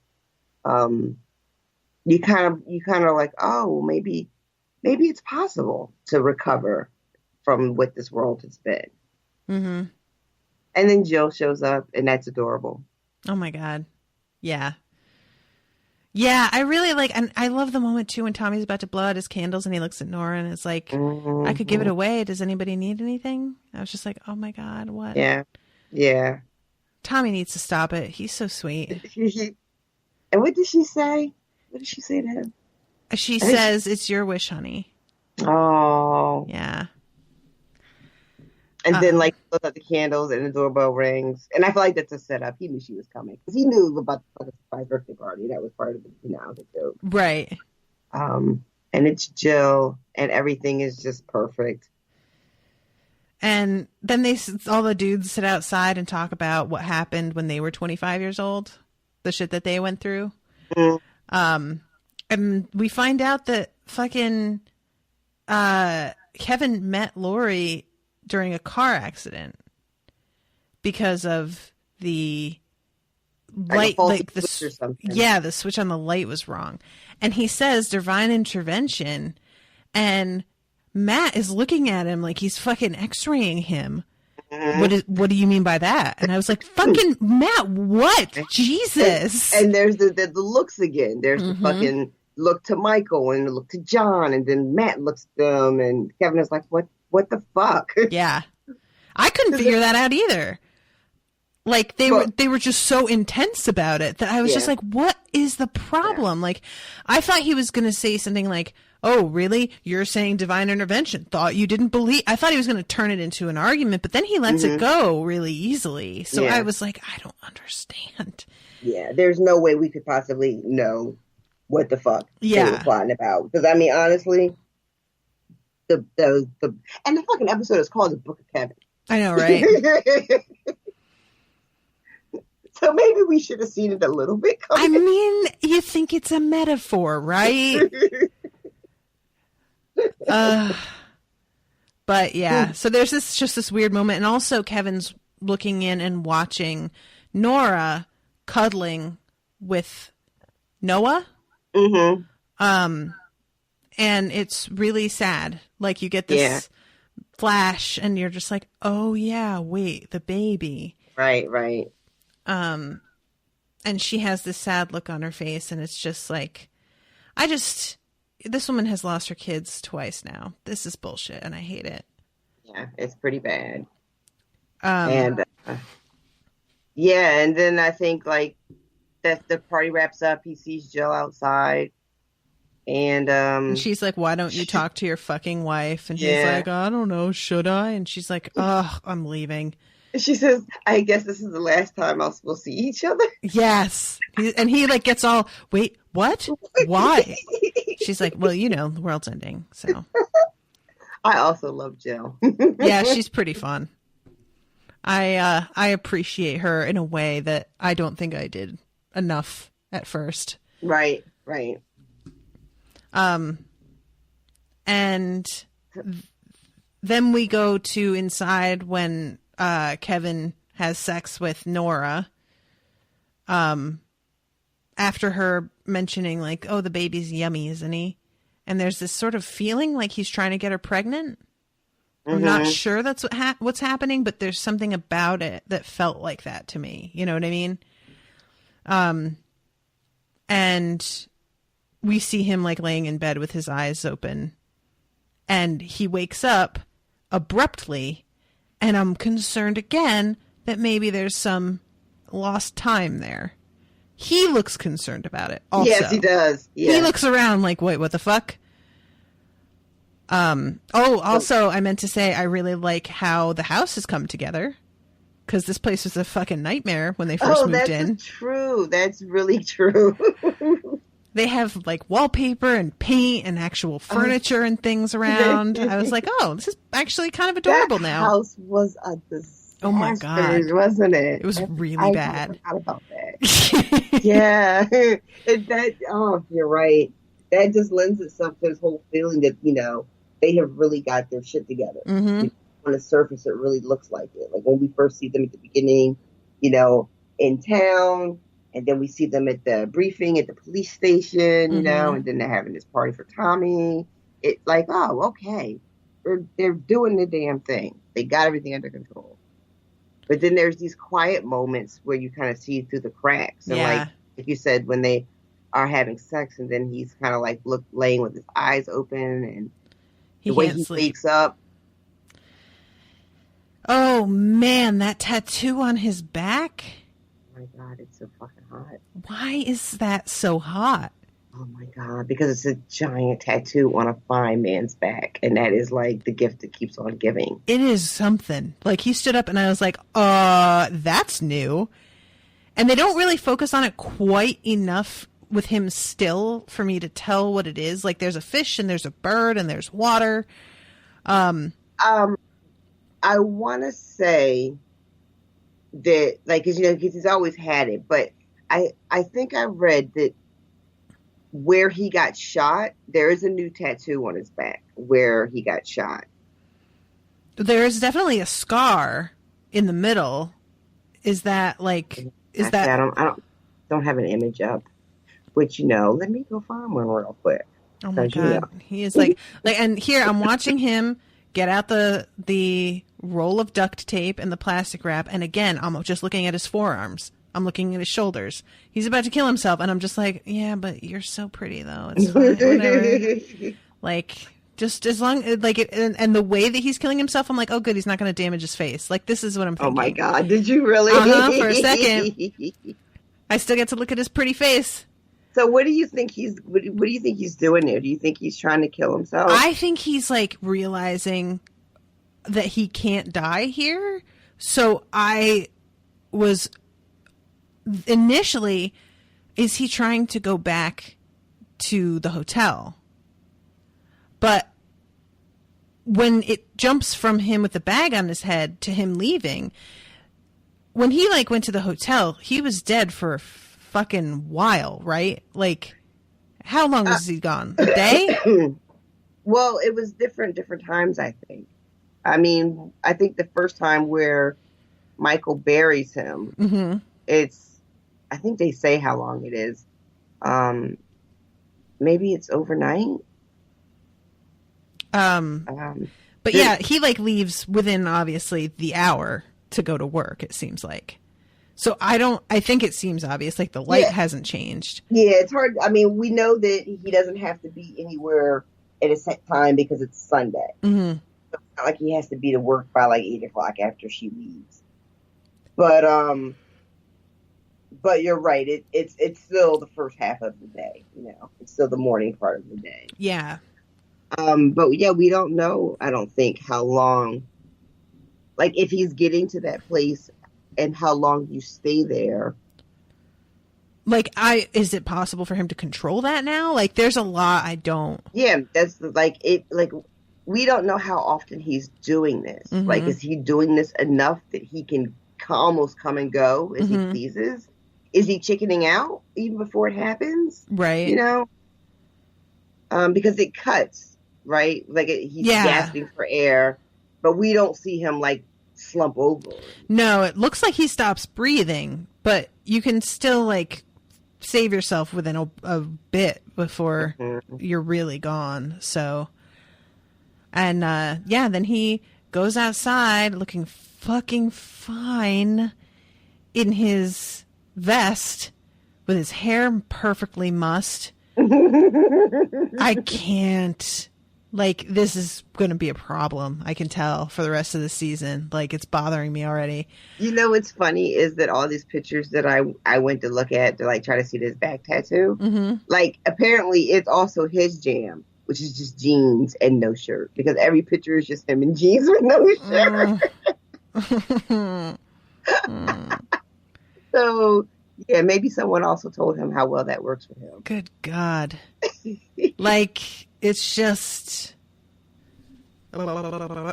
S2: you kind of like, oh, maybe it's possible to recover from what this world has been.
S1: Mm-hmm.
S2: And then Jill shows up, and that's adorable.
S1: Oh my God. Yeah. Yeah, I really and I love the moment too when Tommy's about to blow out his candles and he looks at Nora and it's like, I could give it away. Does anybody need anything? I was just like, oh my God, what?
S2: Yeah. Yeah.
S1: Tommy needs to stop it. He's so sweet.
S2: And what did she say? What did she say to him?
S1: She says, it's your wish, honey.
S2: Oh.
S1: Yeah.
S2: And then, blows out the candles and the doorbell rings. And I feel like that's a setup. He knew she was coming. Because he knew about the surprise birthday party. That was part of the joke.
S1: Right.
S2: And it's Jill. And everything is just perfect.
S1: And then all the dudes sit outside and talk about what happened when they were 25 years old, the shit that they went through. And we find out that fucking Kevin met Lori during a car accident because of the light, like the switch on the light was wrong. And he says divine intervention, and Matt is looking at him like he's fucking x-raying him. What do you mean by that? And I was like, fucking Matt, what? Jesus.
S2: And there's the looks again. There's the fucking look to Michael and look to John, and then Matt looks at them, and Kevin is like, what the fuck?
S1: Yeah. I couldn't figure that out either. Like they were just so intense about it that I was just like, what is the problem? Like I thought he was going to say something like, oh, really? You're saying divine intervention. Thought you didn't believe. I thought he was going to turn it into an argument, but then he lets it go really easily. So I was like, I don't understand. Yeah,
S2: there's no way we could possibly know what the fuck they were plotting about. Because I mean, honestly, the fucking episode is called The Book of Kevin.
S1: I know, right?
S2: So maybe we should have seen it a little bit coming.
S1: I mean, you think it's a metaphor, right? But yeah, so there's this weird moment, and also Kevin's looking in and watching Nora cuddling with Noah. And it's really sad. Like you get this flash, and you're just like, oh yeah, wait, the baby.
S2: Right.
S1: And she has this sad look on her face, and it's just like, this woman has lost her kids twice now. This is bullshit, and I hate it.
S2: Yeah, it's pretty bad. And then I think like that the party wraps up. He sees Jill outside, and
S1: she's like, "Why don't you talk to your fucking wife?" And he's like, "I don't know, should I?" And she's like, "Ugh, I'm leaving."
S2: She says, "I guess this is the last time we'll see each other."
S1: Yes, and he like gets all, "Wait, what? Why?" She's like, "Well, you know, the world's ending." So,
S2: I also love Jill.
S1: Yeah, she's pretty fun. I appreciate her in a way that I don't think I did enough at first.
S2: Right.
S1: And then we go to inside when Kevin has sex with Nora. After her mentioning like, oh, the baby's yummy, isn't he? And there's this sort of feeling like he's trying to get her pregnant. I'm not sure that's what's happening, but there's something about it that felt like that to me. You know what I mean? And we see him like laying in bed with his eyes open, and he wakes up abruptly, and I'm concerned again that maybe there's some lost time there. He looks concerned about it also.
S2: Yes, he does. Yeah.
S1: He looks around like, wait, what the fuck? Also, I meant to say I really like how the house has come together, because this place was a fucking nightmare when they first moved in.
S2: That's true. That's really true.
S1: They have like wallpaper and paint and actual furniture and things around. I was like, oh, this is actually kind of adorable now.
S2: That house was a disaster.
S1: Oh my God.
S2: Wasn't it?
S1: It was really bad.
S2: I forgot about that. Yeah. You're right. That just lends itself to this whole feeling that, you know, they have really got their shit together. On the surface, it really looks like it. Like when we first see them at the beginning, you know, in town, and then we see them at the briefing at the police station, you know, and then they're having this party for Tommy. It's like, oh, okay. They're doing the damn thing. They got everything under control. But then there's these quiet moments where you kind of see through the cracks. And like you said, when they are having sex, and then he's kind of like laying with his eyes open, and the way he wakes up.
S1: Oh man, that tattoo on his back.
S2: Oh my God, it's so fucking hot.
S1: Why is that so hot?
S2: Oh my God, because it's a giant tattoo on a fine man's back, and that is like the gift that keeps on giving.
S1: It is something. Like he stood up and I was like, that's new. And they don't really focus on it quite enough with him still for me to tell what it is. Like there's a fish and there's a bird and there's water.
S2: I want to say that, like, because he's always had it, but I think I read that where he got shot, there is a new tattoo on his back where he got shot.
S1: There's definitely a scar in the middle. Is that like? Is that?
S2: I don't have an image up, which let me go find one real quick.
S1: Oh my god, he is like, and here I'm watching him get out the roll of duct tape and the plastic wrap, and again I'm just looking at his forearms. I'm looking at his shoulders. He's about to kill himself, and I'm just like, yeah, but you're so pretty though. It's fine, whatever. Like, just as long like it, and the way that he's killing himself, I'm like, oh good, he's not going to damage his face. Like, this is what I'm thinking.
S2: Oh my god, did you really?
S1: For a second, I still get to look at his pretty face.
S2: So what do you think he's doing there? Do you think he's trying to kill himself?
S1: I think he's like realizing that he can't die here. So I was initially, is he trying to go back to the hotel? But when it jumps from him with the bag on his head to him leaving, when he like went to the hotel, he was dead for a fucking while, right? Like, how long was he gone? A day?
S2: Well, it was different times, I think. I mean, I think the first time where Michael buries him, I think they say how long it is. Maybe it's overnight.
S1: But yeah, he like leaves within obviously the hour to go to work, it seems like. So I think it seems obvious, like the light hasn't changed. Yeah,
S2: it's hard. I mean, we know that he doesn't have to be anywhere at a set time because it's Sunday. So it's not like he has to be to work by like 8 o'clock after she leaves. But you're right. It's still the first half of the day. It's still the morning part of the day.
S1: Yeah.
S2: But yeah, we don't know. I don't think how long. Like if he's getting to that place. And how long you stay there.
S1: Like, is it possible for him to control that now? Like, there's a lot I don't.
S2: Yeah, that's like it. Like, we don't know how often he's doing this. Like, is he doing this enough that he can almost come and go as he pleases? Is he chickening out even before it happens?
S1: Right.
S2: Because it cuts, right? Like, he's gasping for air, but we don't see him like slump over.
S1: No, it looks like he stops breathing, but you can still like save yourself within a bit before you're really gone. So, and then he goes outside looking fucking fine in his vest with his hair perfectly mussed. I can't. Like, this is going to be a problem, I can tell, for the rest of the season. Like, it's bothering me already.
S2: What's funny is that all these pictures that I went to look at to, like, try to see this back tattoo, like, apparently it's also his jam, which is just jeans and no shirt. Because every picture is just him in jeans with no shirt. So, yeah, maybe someone also told him how well that works for him.
S1: Good God. Like... It's just, all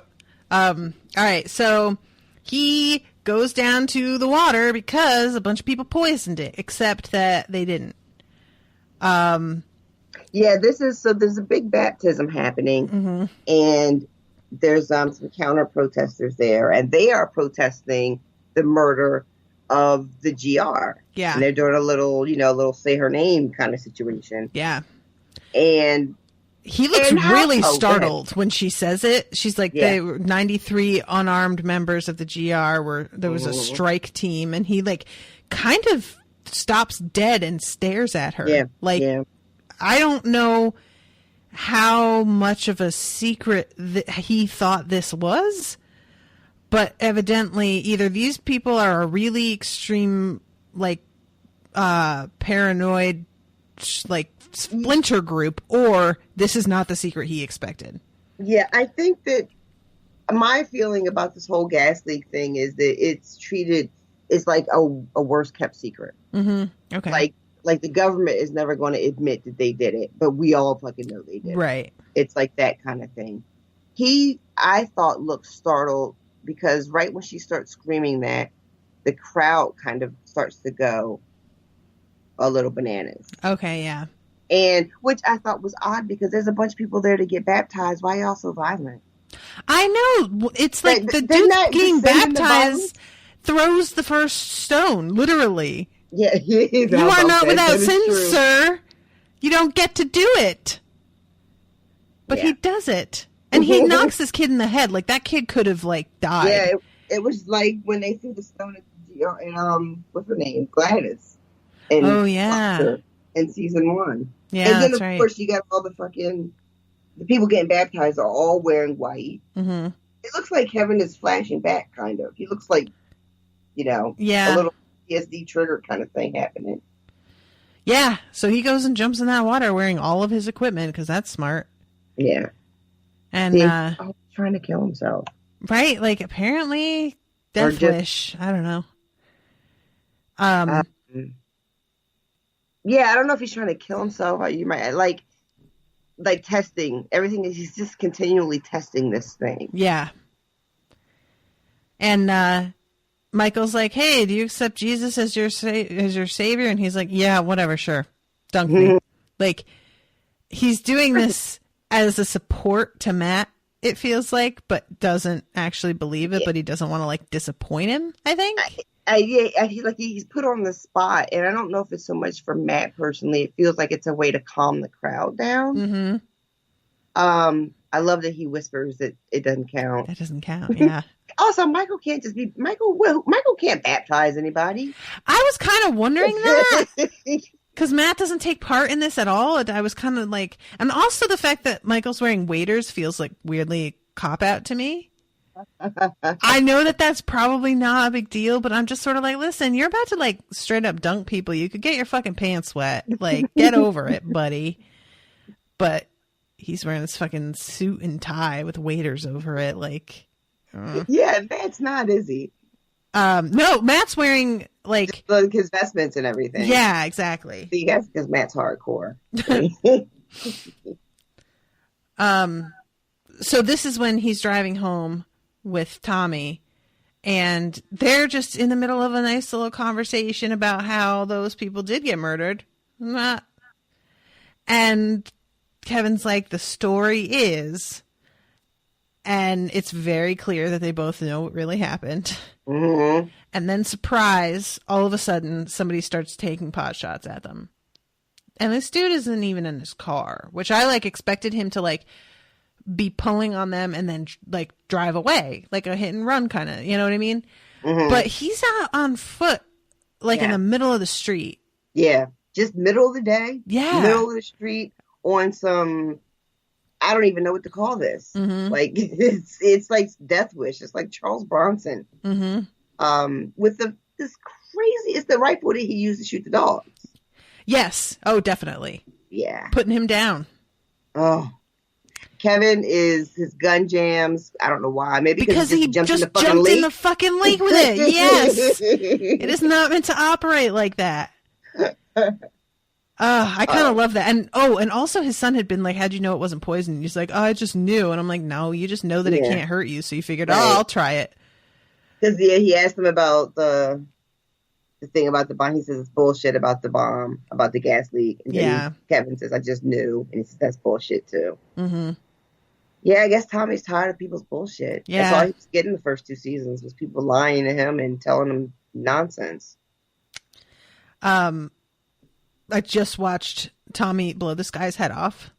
S1: right. So he goes down to the water because a bunch of people poisoned it, except that they didn't.
S2: Yeah, there's a big baptism happening, and there's some counter protesters there, and they are protesting the murder of the GR.
S1: Yeah,
S2: and they're doing a little say her name kind of situation.
S1: Yeah,
S2: and.
S1: He looks really startled when she says it. She's like, there were 93 unarmed members of the GR there was a strike team, and he like kind of stops dead and stares at her. I don't know how much of a secret that he thought this was, but evidently either these people are a really extreme, like, paranoid, like, splinter group, or this is not the secret he expected.
S2: Yeah, I think that my feeling about this whole gas leak thing is that it's treated as like a worst kept secret.
S1: Okay.
S2: Like the government is never going to admit that they did it, but we all fucking know they did.
S1: Right.
S2: It's like that kind of thing. I thought looked startled because right when she starts screaming that, the crowd kind of starts to go a little bananas.
S1: Okay, yeah.
S2: And which I thought was odd because there's a bunch of people there to get baptized. Why y'all so violent?
S1: I know. It's like the
S2: They're
S1: dude
S2: not
S1: getting
S2: descending the
S1: baptized throws the first stone, literally.
S2: Yeah,
S1: You are not without sin, sir. You don't get to do it. But he does it. And he knocks this kid in the head. Like, that kid could have, like, died.
S2: Yeah, it was like when they threw the stone at what's her name? Gladys. And
S1: oh, yeah.
S2: In season 1.
S1: Yeah,
S2: and then,
S1: that's
S2: of course, you got all the people getting baptized are all wearing white.
S1: Mm-hmm.
S2: It looks like Kevin is flashing back, kind of. He looks like, a
S1: yeah.
S2: little PSD trigger kind of thing happening.
S1: Yeah, so he goes and jumps in that water wearing all of his equipment because that's smart.
S2: Yeah.
S1: And,
S2: trying to kill himself.
S1: Right, like, apparently, death wish. I don't know.
S2: Yeah, I don't know if he's trying to kill himself. You might like testing everything. He's just continually testing this thing.
S1: Yeah. And Michael's like, "Hey, do you accept Jesus as your savior?" And he's like, "Yeah, whatever, sure, dunk me." Like, he's doing this as a support to Matt. It feels like, but doesn't actually believe it. But he doesn't want to like disappoint him. I think.
S2: He's put on the spot, and I don't know if it's so much for Matt personally. It feels like it's a way to calm the crowd down.
S1: Mm-hmm.
S2: I love that he whispers that it doesn't count.
S1: That doesn't count. Yeah.
S2: Also, Michael can't just be Michael. Michael can't baptize anybody.
S1: I was kind of wondering that because Matt doesn't take part in this at all. I was kind of like, and also the fact that Michael's wearing waders feels like weirdly cop out to me. I know that that's probably not a big deal, but I'm just sort of like, listen, you're about to like straight up dunk people. You could get your fucking pants wet. Like, get over it, buddy. But he's wearing this fucking suit and tie with waders over it. Like,
S2: yeah, Matt's not, is he?
S1: No, Matt's wearing like
S2: his vestments and everything.
S1: Yeah, exactly.
S2: See, that's because Matt's hardcore.
S1: So this is when he's driving home with Tommy, and they're just in the middle of a nice little conversation about how those people did get murdered. And Kevin's like, the story is, and it's very clear that they both know what really happened.
S2: Mm-hmm.
S1: And then, surprise, all of a sudden, somebody starts taking pot shots at them. And this dude isn't even in his car, which I like expected him to like be pulling on them and then like drive away, like a hit and run kind of, you know what I mean? Mm-hmm. But he's out on foot, like in the middle of the street.
S2: Yeah, just middle of the day.
S1: Yeah,
S2: middle of the street on some. I don't even know what to call this. Mm-hmm. Like it's like Death Wish. It's like Charles Bronson. Mm-hmm. With this crazy. It's the rifle that he used to shoot the dogs.
S1: Yes. Oh, definitely.
S2: Yeah.
S1: Putting him down.
S2: Oh. Kevin is his gun jams. I don't know why. Maybe because he just jumped in the fucking lake
S1: with it. Yes. It is not meant to operate like that. I kind of love that. And also his son had been like, how'd you know it wasn't poison? He's like, I just knew. And I'm like, no, you just know that it can't hurt you. So you figured, I'll try it. Because
S2: he asked him about the thing about the bomb. He says it's bullshit about the bomb, about the gas leak. And Kevin says, I just knew. And he says, that's bullshit too. Mm-hmm. Yeah, I guess Tommy's tired of people's bullshit. Yeah. That's all he was getting the first 2 seasons was people lying to him and telling him nonsense.
S1: I just watched Tommy blow this guy's head off.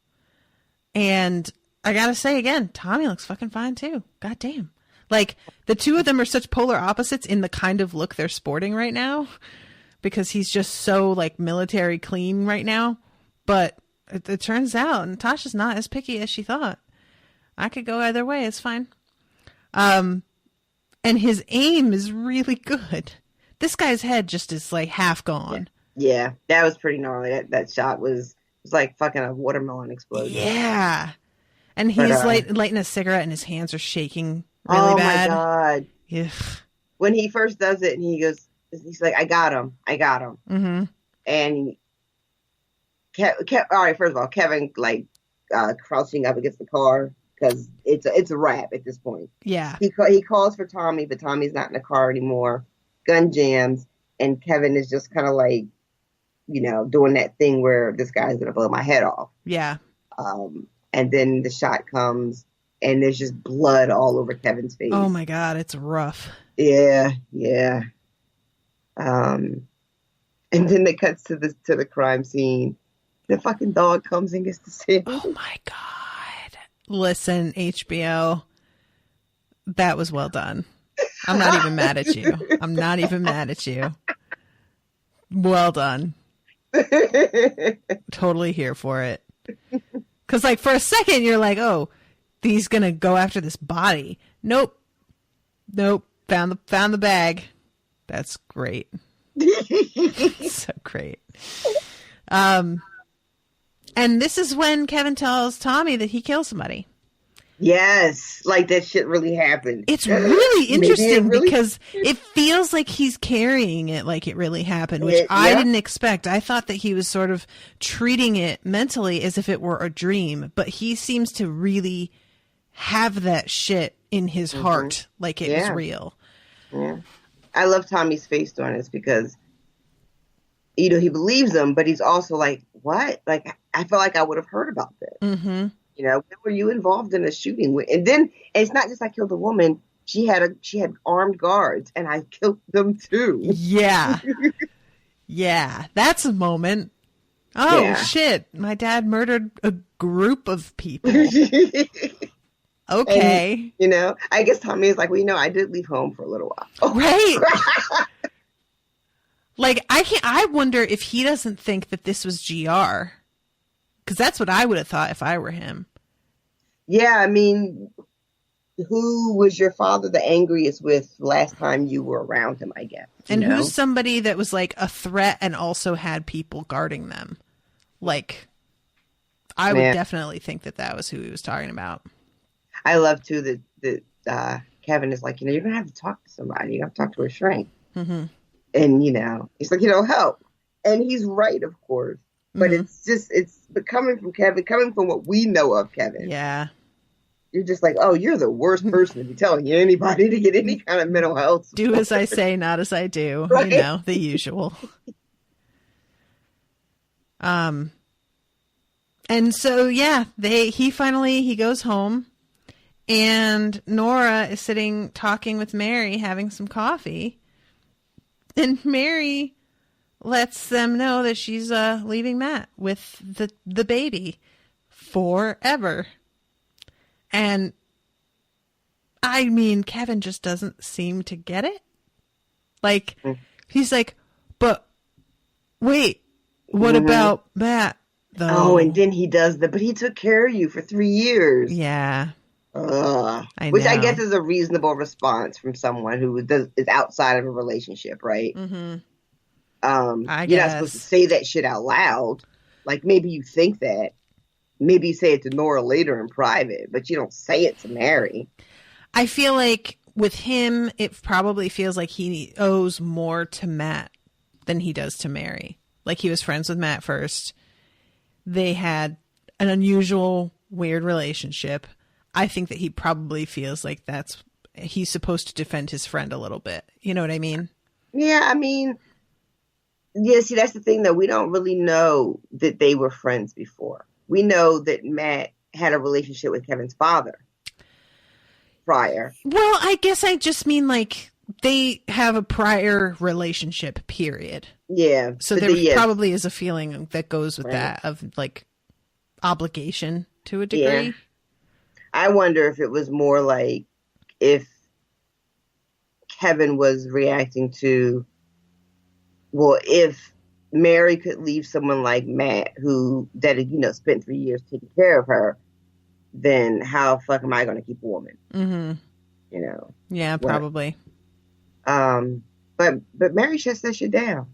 S1: And I gotta say again, Tommy looks fucking fine too. God damn. Like, the two of them are such polar opposites in the kind of look they're sporting right now. Because he's just so, like, military clean right now. But it turns out Natasha's not as picky as she thought. I could go either way. It's fine. And his aim is really good. This guy's head just is, like, half gone.
S2: Yeah, that was pretty gnarly. That shot was like fucking a watermelon explosion.
S1: Yeah. And he's lighting a cigarette and his hands are shaking really bad.
S2: Oh, my God.
S1: Yeah.
S2: When he first does it and he's like, I got him. Mm-hmm. And all right, first of all, Kevin, like, crouching up against the car. because it's a wrap at this point.
S1: Yeah.
S2: He calls for Tommy, but Tommy's not in the car anymore. Gun jams, and Kevin is just kind of like, doing that thing where this guy's gonna blow my head off.
S1: Yeah.
S2: And then the shot comes, and there's just blood all over Kevin's face.
S1: Oh my God, it's rough.
S2: Yeah. And then it cuts to the crime scene. The fucking dog comes and gets to see him.
S1: Oh my God. Listen, HBO, that was well done. I'm not even mad at you. Well done. Totally here for it. Because, like, for a second, you're like, oh, he's going to go after this body. Nope. Found the bag. That's great. So great. And this is when Kevin tells Tommy that he killed somebody.
S2: Yes, like that shit really happened.
S1: It's really interesting because it feels like he's carrying it like it really happened, which I didn't expect. I thought that he was sort of treating it mentally as if it were a dream, but he seems to really have that shit in his heart like it was real.
S2: Yeah. I love Tommy's face during this because, he believes him, but he's also like, what? Like, I feel like I would have heard about this.
S1: Mm-hmm.
S2: When were you involved in a shooting? And then it's not just I killed a woman. She had armed guards, and I killed them too.
S1: Yeah. Yeah, that's a moment. Oh, shit. My dad murdered a group of people. Okay.
S2: And, I guess Tommy is like, well, I did leave home for a little while.
S1: Right. Like, I wonder if he doesn't think that this was GR. Because that's what I would have thought if I were him.
S2: Yeah, I mean, who was your father the angriest with last time you were around him, I guess?
S1: And who's somebody that was like a threat and also had people guarding them? Like, I would definitely think that was who he was talking about. I
S2: love, too, that Kevin is like, you're going to have to talk to somebody. You have to talk to a shrink.
S1: Mm-hmm.
S2: And, he's like, help. And he's right, of course. But but coming from Kevin, coming from what we know of Kevin.
S1: Yeah.
S2: You're just like, oh, you're the worst person to be telling anybody to get any kind of mental health support.
S1: Do as I say, not as I do. Right? The usual. And so, he goes home, and Nora is sitting talking with Mary, having some coffee. And Mary lets them know that she's leaving Matt with the baby forever. And I mean, Kevin just doesn't seem to get it. Like, he's like, but wait, what about Matt, though?
S2: Oh, and then he does but he took care of you for 3 years.
S1: Yeah.
S2: Which I guess is a reasonable response from someone who is outside of a relationship, right?
S1: Mm-hmm.
S2: You're not supposed to say that shit out loud. Like, maybe you think that. Maybe you say it to Nora later in private, but you don't say it to Mary.
S1: I feel like with him, it probably feels like he owes more to Matt than he does to Mary. Like, he was friends with Matt first. They had an unusual, weird relationship. I think that he probably feels like he's supposed to defend his friend a little bit. You know what I mean?
S2: Yeah, I mean, see, that's the thing, though. We don't really know that they were friends before. We know that Matt had a relationship with Kevin's father prior.
S1: Well, I guess I just mean, like, they have a prior relationship, period.
S2: Yeah.
S1: So there probably is a feeling that goes with that of, like, obligation to a degree. Yeah.
S2: I wonder if it was more like if Kevin was reacting to, well, if Mary could leave someone like Matt who spent 3 years taking care of her, then how the fuck am I going to keep a woman?
S1: Mm-hmm. Yeah, probably.
S2: But Mary shuts that shit down.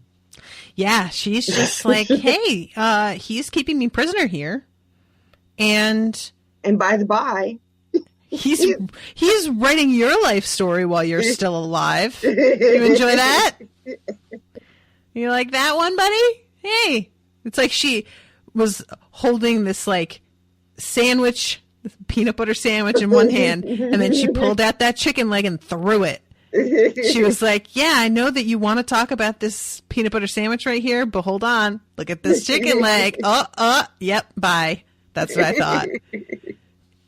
S1: Yeah, she's just like, hey, he's keeping me prisoner here, and by the by, he's writing your life story while you're still alive. You enjoy that? You like that one, buddy? Hey, it's like she was holding this like sandwich peanut butter sandwich in one hand, and then she pulled out that chicken leg and threw it. She was like, yeah, I know that you want to talk about this peanut butter sandwich right here, but hold on. Look at this chicken leg. Yep, bye. That's what I thought.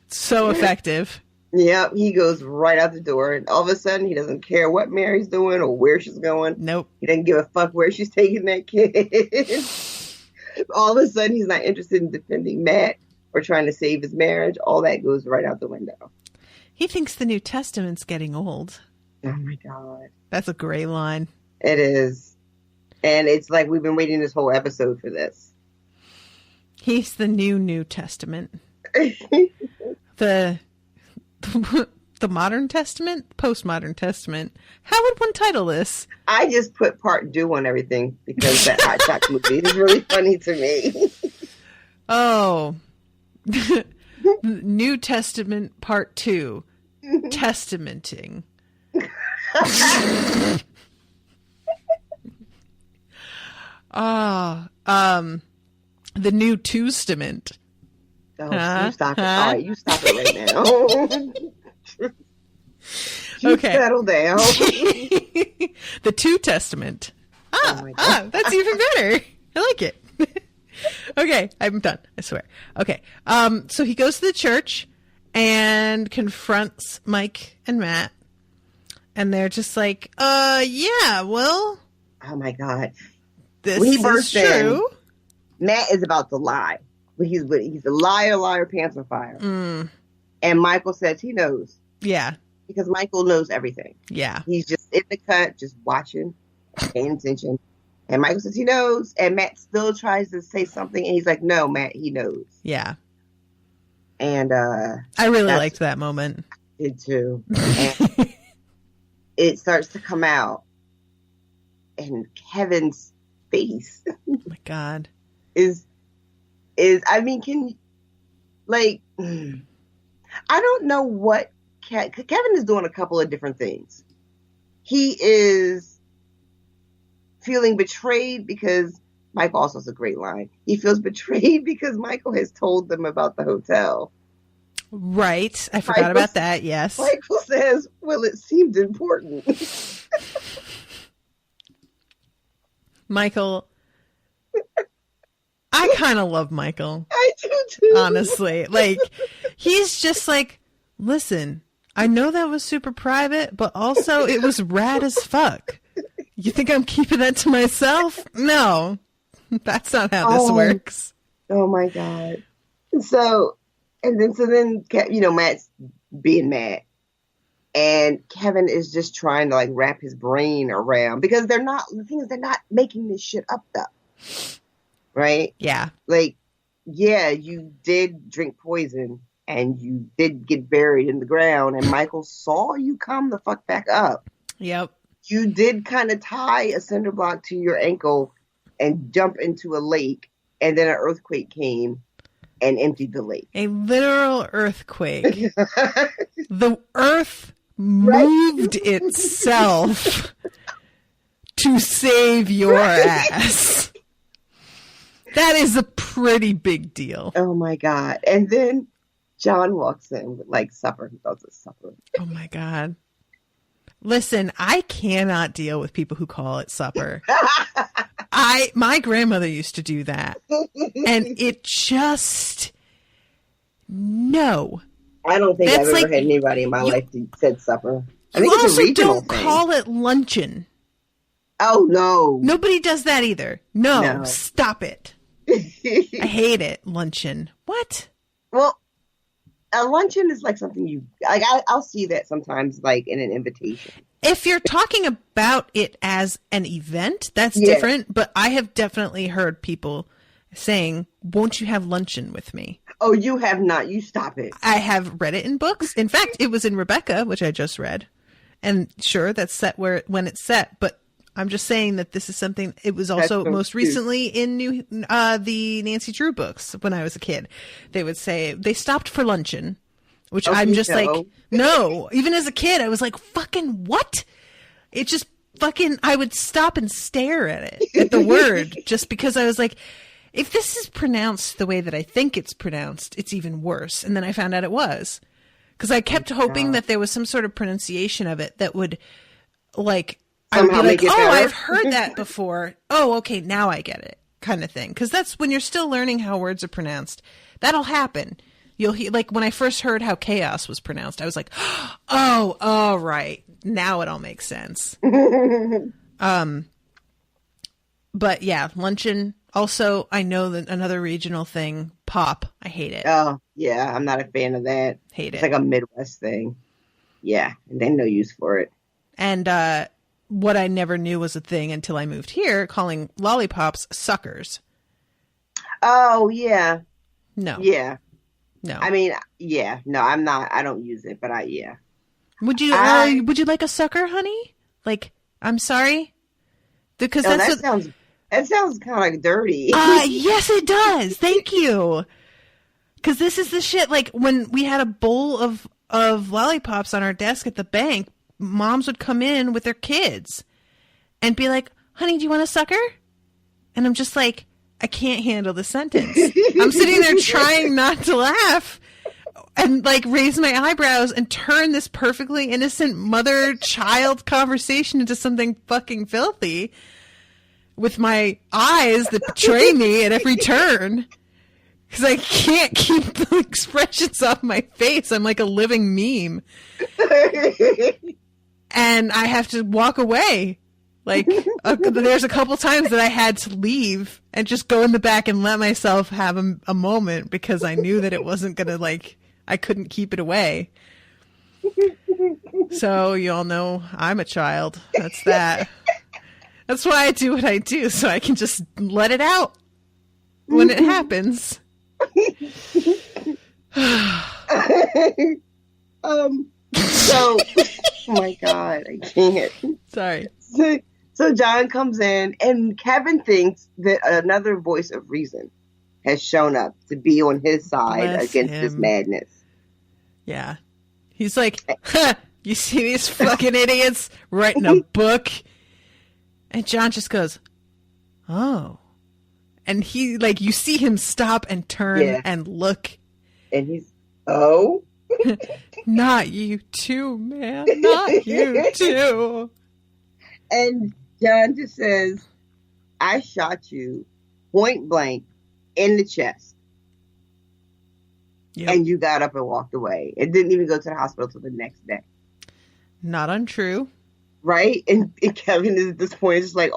S1: So effective.
S2: Yep, he goes right out the door, and all of a sudden, he doesn't care what Mary's doing or where she's going.
S1: Nope.
S2: He doesn't give a fuck where she's taking that kid. All of a sudden, he's not interested in defending Matt or trying to save his marriage. All that goes right out the window.
S1: He thinks the New Testament's getting old.
S2: Oh, my God.
S1: That's a great line.
S2: It is. And it's like we've been waiting this whole episode for this.
S1: He's the New Testament. The Modern Testament? Postmodern Testament. How would one title this?
S2: I just put part due on everything because that Hot Shots movie is really funny to me.
S1: Oh. New Testament Part 2. Testamenting. The New Testament.
S2: Oh, you stop it. All right, you stop it right now.
S1: Okay.
S2: Settle down.
S1: The Two Testament. That's even better. I like it. Okay, I'm done. I swear. Okay. So he goes to the church and confronts Mike and Matt. And they're just like, yeah, well.
S2: Oh my God.
S1: This
S2: when he
S1: is
S2: bursts
S1: true.
S2: In, Matt is about to lie. He's a liar, pants on fire. And Michael says he knows.
S1: Yeah.
S2: Because Michael knows everything.
S1: Yeah.
S2: He's just in the cut, just watching, paying attention. And Michael says he knows. And Matt still tries to say something. And he's like, no, Matt, he knows.
S1: Yeah.
S2: And
S1: I really liked that moment.
S2: I did too. And it starts to come out. And Kevin's face.
S1: Oh my God.
S2: is I mean, I don't know what Kevin is doing a couple of different things. He is feeling betrayed because Michael also has a great line. He feels betrayed because Michael has told them about the hotel.
S1: Right. I forgot about that. Yes.
S2: Michael says, well, it seemed important.
S1: Michael. I kind of love Michael.
S2: I do too.
S1: Honestly. Like, he's just like, listen, I know that was super private, but also it was rad as fuck. You think I'm keeping that to myself? No. That's not how this works.
S2: Oh my God. So then, Matt's being mad. And Kevin is just trying to wrap his brain around because they're not making this shit up though. Right?
S1: Yeah.
S2: You did drink poison and you did get buried in the ground and Michael saw you come the fuck back up.
S1: Yep.
S2: You did kind of tie a cinder block to your ankle and jump into a lake and then an earthquake came and emptied the lake.
S1: A literal earthquake. The earth moved itself to save your ass. That is a pretty big deal.
S2: Oh my God. And then John walks in with supper. He calls it supper.
S1: Oh my God. Listen, I cannot deal with people who call it supper. My grandmother used to do that. And it just, no.
S2: I don't think I've ever had anybody in my life that said supper. I think it's a regional thing.
S1: Call it luncheon.
S2: Oh, no.
S1: Nobody does that either. No. Stop it. I hate it. Luncheon. What?
S2: Well, a luncheon is something you I'll see that sometimes in an invitation.
S1: If you're talking about it as an event, that's different. But I have definitely heard people saying, "Won't you have luncheon with me?"
S2: Oh, you have not. You stop it.
S1: I have read it in books. In fact, it was in Rebecca, which I just read. And sure, that's set when it's set, but I'm just saying that this is something. It was also most recently in the Nancy Drew books when I was a kid. They would say they stopped for luncheon, which I'm just no. Even as a kid, I was like, fucking what? It just fucking. I would stop and stare at it, at the word, just because I was like, if this is pronounced the way that I think it's pronounced, it's even worse. And then I found out it was. Because I kept hoping that there was some sort of pronunciation of it that would, like, I would be like, oh, I've heard that before. Oh, okay, now I get it, kind of thing. Because that's when you're still learning how words are pronounced. That'll happen. You'll hear, like, when I first heard how chaos was pronounced, I was like, oh, all right. Now it all makes sense. But yeah, luncheon. Also, I know that another regional thing, pop. I hate it.
S2: Oh, yeah. I'm not a fan of that.
S1: Hate it.
S2: It's like a Midwest thing. Yeah. And they no use for it.
S1: And what I never knew was a thing until I moved here, calling lollipops suckers.
S2: Oh, yeah.
S1: No.
S2: Yeah.
S1: No.
S2: I mean, yeah. No, I'm not. I don't use it, but yeah.
S1: Would you like a sucker, honey? Like, I'm sorry? Because that
S2: sounds kind of dirty.
S1: Yes, it does. Thank you. Because this is the shit. Like, when we had a bowl of lollipops on our desk at the bank, moms would come in with their kids and be like, honey, do you want a sucker? And I'm just like, I can't handle the sentence. I'm sitting there trying not to laugh and, like, raise my eyebrows and turn this perfectly innocent mother-child conversation into something fucking filthy with my eyes that betray me at every turn. Because I can't keep the expressions off my face. I'm like a living meme. And I have to walk away. Like, there's a couple times that I had to leave and just go in the back and let myself have a moment because I knew that it wasn't going to, like, I couldn't keep it away. So, you all know I'm a child. That's that. That's why I do what I do, so I can just let it out when it happens.
S2: So, oh my God, I can't.
S1: Sorry.
S2: So John comes in, and Kevin thinks that another voice of reason has shown up to be on his side against this madness.
S1: Yeah. He's like, you see these fucking idiots writing a book? And John just goes, oh. And he, like, you see him stop and turn and look.
S2: And he's, oh?
S1: Not you too, man. Not you too.
S2: And John just says, I shot you point blank in the chest. Yep. And you got up and walked away. It didn't even go to the hospital till the next day.
S1: Not untrue.
S2: Right? And Kevin is at this point just like,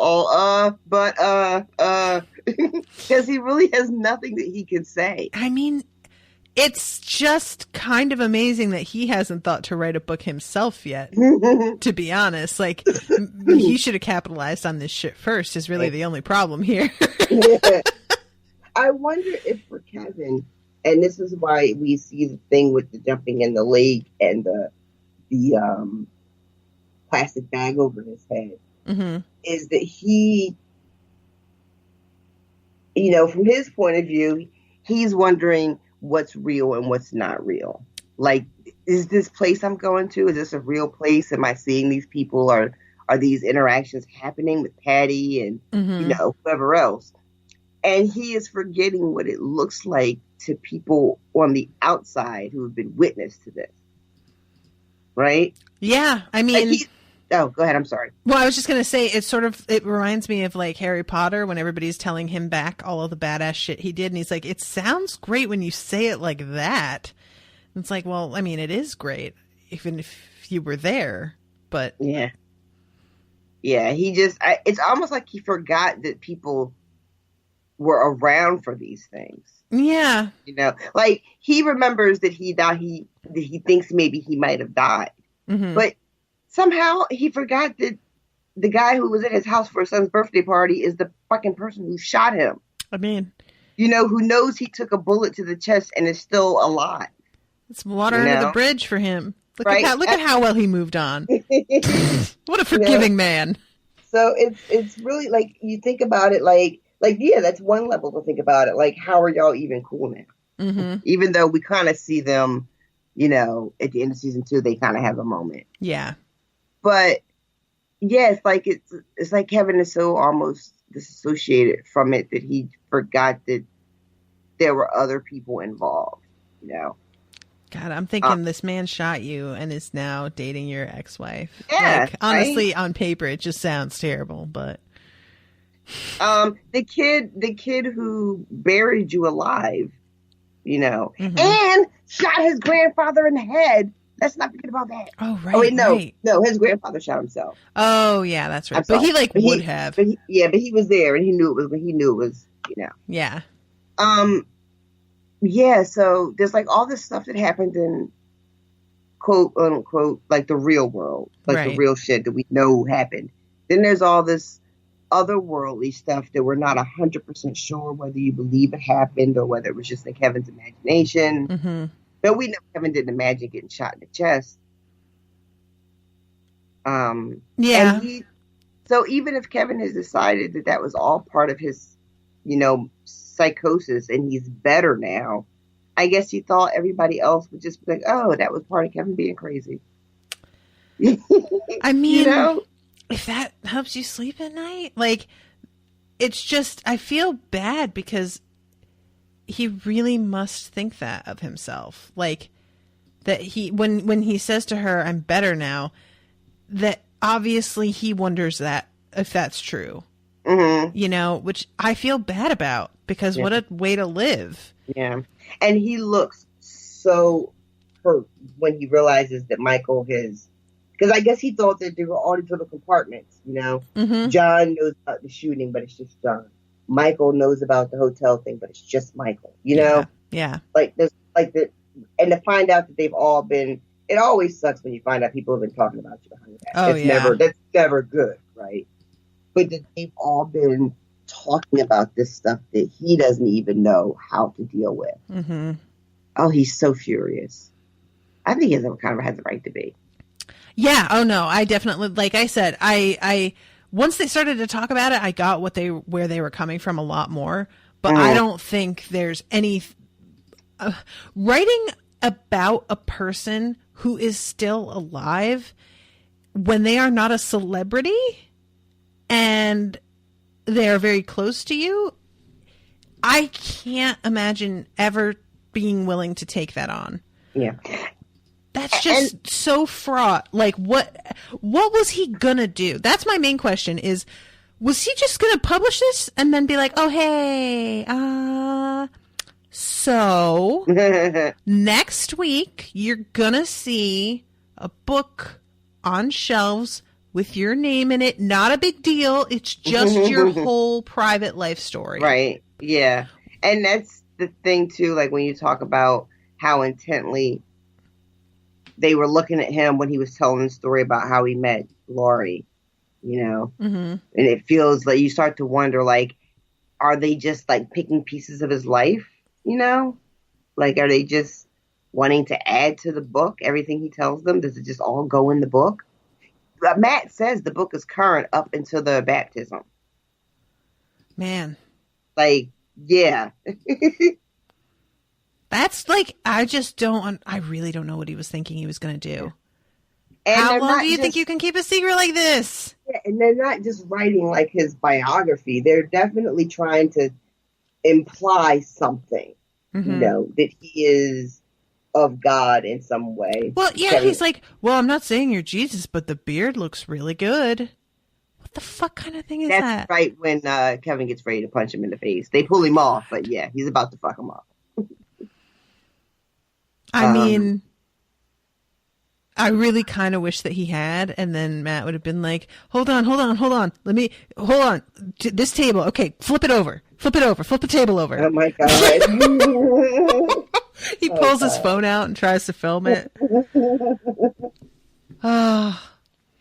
S2: because he really has nothing that he can say.
S1: I mean, it's just kind of amazing that he hasn't thought to write a book himself yet, to be honest. Like, he should have capitalized on this shit first is really the only problem here.
S2: I wonder if for Kevin, and this is why we see the thing with the jumping in the lake and the plastic bag over his head, is that he, you know, from his point of view, he's wondering what's real and what's not real. Like, is this place I'm going to, is this a real place? Am I seeing these people? Are these interactions happening with Patty and, you know, whoever else? And he is forgetting what it looks like to people on the outside who have been witness to this. Right?
S1: Yeah. I mean,
S2: oh, go ahead. I'm sorry.
S1: Well, I was just going to say, it reminds me of, like, Harry Potter when everybody's telling him back all of the badass shit he did. And he's like, it sounds great when you say it like that. And it's like, well, I mean, it is great, even if you were there. But
S2: yeah. Yeah. It's almost like he forgot that people were around for these things.
S1: Yeah.
S2: You know, like, he remembers that he died. That he thinks maybe he might have died. But somehow he forgot that the guy who was at his house for his son's birthday party is the fucking person who shot him.
S1: I mean,
S2: you know, who knows he took a bullet to the chest and is still alive.
S1: It's water under the bridge for him. Look at how well he moved on. What a forgiving man.
S2: So it's really, like, you think about it, like, yeah, that's one level to think about it. Like, how are y'all even cool now? Even though we kind of see them, you know, at the end of season 2, they kind of have a moment.
S1: Yeah.
S2: But yeah, it's like Kevin is so almost disassociated from it that he forgot that there were other people involved, you know.
S1: God, I'm thinking this man shot you and is now dating your ex-wife.
S2: Yeah,
S1: like, honestly, on paper, it just sounds terrible, but
S2: the kid who buried you alive, you know, and shot his grandfather in the head. Let's not forget about that.
S1: Oh, right.
S2: Oh wait, no,
S1: right.
S2: no, his grandfather shot himself.
S1: Oh, yeah, that's right. But he would have.
S2: But he was there and he knew it was, you know.
S1: Yeah.
S2: Yeah, so there's like all this stuff that happened in quote unquote like the real world, like the real shit that we know happened. Then there's all this otherworldly stuff that we're not 100% sure whether you believe it happened or whether it was just like Kevin's imagination. But we know Kevin didn't imagine getting shot in the chest.
S1: Yeah.
S2: So even if Kevin has decided that that was all part of his, you know, psychosis and he's better now, I guess he thought everybody else would just be like, oh, that was part of Kevin being crazy.
S1: I mean,
S2: you know?
S1: If that helps you sleep at night, like, it's just, I feel bad because he really must think that of himself. Like, that when he says to her, I'm better now, that obviously he wonders that if that's true. You know, which I feel bad about because what a way to live.
S2: Yeah. And he looks so hurt when he realizes that Michael has, because I guess he thought that there were all these little compartments, you know. John knows about the shooting, but it's just John. Michael knows about the hotel thing, but it's just Michael, you know?
S1: Yeah.
S2: Like, there's like the, and to find out that they've all been, it always sucks when you find out people have been talking about you behind your back. That's never good, right? But that they've all been talking about this stuff that he doesn't even know how to deal with. Oh, he's so furious. I think he kind of has the right to be.
S1: Yeah. Oh no, I definitely, like I said, I once they started to talk about it, I got where they were coming from a lot more. But I don't think there's any writing about a person who is still alive when they are not a celebrity and they are very close to you. I can't imagine ever being willing to take that on.
S2: Yeah.
S1: That's just so fraught. Like, what was he gonna do? That's my main question is, was he just gonna publish this and then be like, oh, hey, so next week you're gonna see a book on shelves with your name in it. Not a big deal. It's just your whole private life story.
S2: Right. Yeah. And that's the thing too, like when you talk about how intently they were looking at him when he was telling the story about how he met Laurie, you know, and it feels like you start to wonder, like, are they just like picking pieces of his life, you know, like, are they just wanting to add to the book everything he tells them? Does it just all go in the book? Matt says the book is current up until the baptism.
S1: Man.
S2: Like, yeah.
S1: That's like, I really don't know what he was thinking he was going to do.
S2: And
S1: how long do you think you can keep a secret like this?
S2: Yeah, and they're not just writing like his biography. They're definitely trying to imply something, you know, that he is of God in some way.
S1: Well, yeah, he's like, well, I'm not saying you're Jesus, but the beard looks really good. What the fuck kind of thing is that?
S2: That's right when Kevin gets ready to punch him in the face. They pull him off, but yeah, he's about to fuck him up.
S1: I mean, I really kind of wish that he had, and then Matt would have been like, hold on. Hold on. This table. Okay, flip it over. Flip the table over.
S2: Oh my God.
S1: He pulls his phone out and tries to film it. Oh.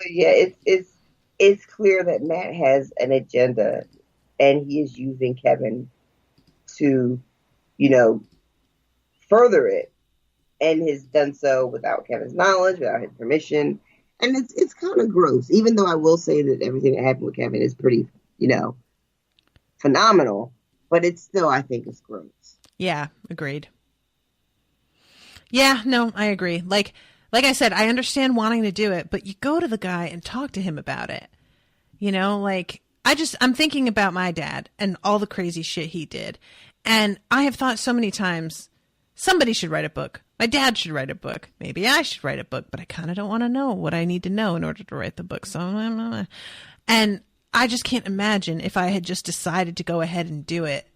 S2: Yeah, it's clear that Matt has an agenda, and he is using Kevin to, you know, further it, and has done so without Kevin's knowledge, without his permission, and it's kind of gross. Even though I will say that everything that happened with Kevin is pretty, you know, phenomenal, but it's still, I think, it's gross. Yeah,
S1: agreed. Yeah, no, I agree. Like I said, I understand wanting to do it, but you go to the guy and talk to him about it. You know, like, I'm thinking about my dad and all the crazy shit he did. And I have thought so many times, somebody should write a book. My dad should write a book. Maybe I should write a book, but I kind of don't want to know what I need to know in order to write the book. So, and I just can't imagine if I had just decided to go ahead and do it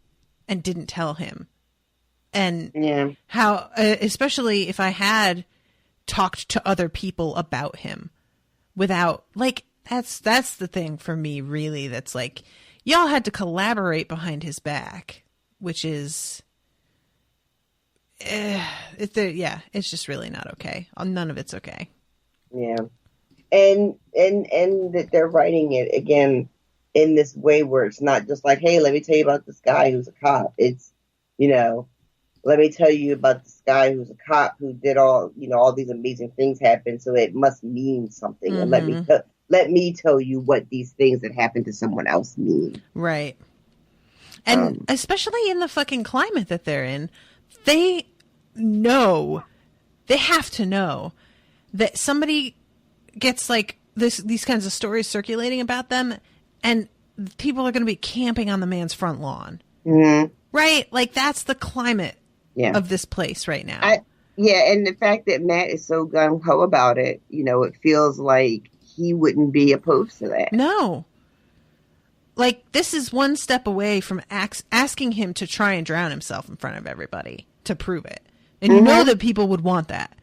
S1: and didn't tell him. And how, especially if I had talked to other people about him without, like, that's the thing for me, really. That's like, y'all had to collaborate behind his back, which is, it's just really not okay. None of it's okay.
S2: Yeah. And that they're writing it again in this way where it's not just like, hey, let me tell you about this guy who's a cop. It's, let me tell you about this guy who's a cop who did all these amazing things happen. So it must mean something.
S1: Mm-hmm.
S2: And let me tell you what these things that happened to someone else mean.
S1: Right. And especially in the fucking climate that they're in, they have to know that somebody gets like these kinds of stories circulating about them, and people are going to be camping on the man's front lawn.
S2: Mm-hmm.
S1: Right? Like, that's the climate of this place right now.
S2: And the fact that Matt is so gung-ho about it, it feels like he wouldn't be opposed to that.
S1: No. Like, this is one step away from asking him to try and drown himself in front of everybody to prove it. And you know that people would want that.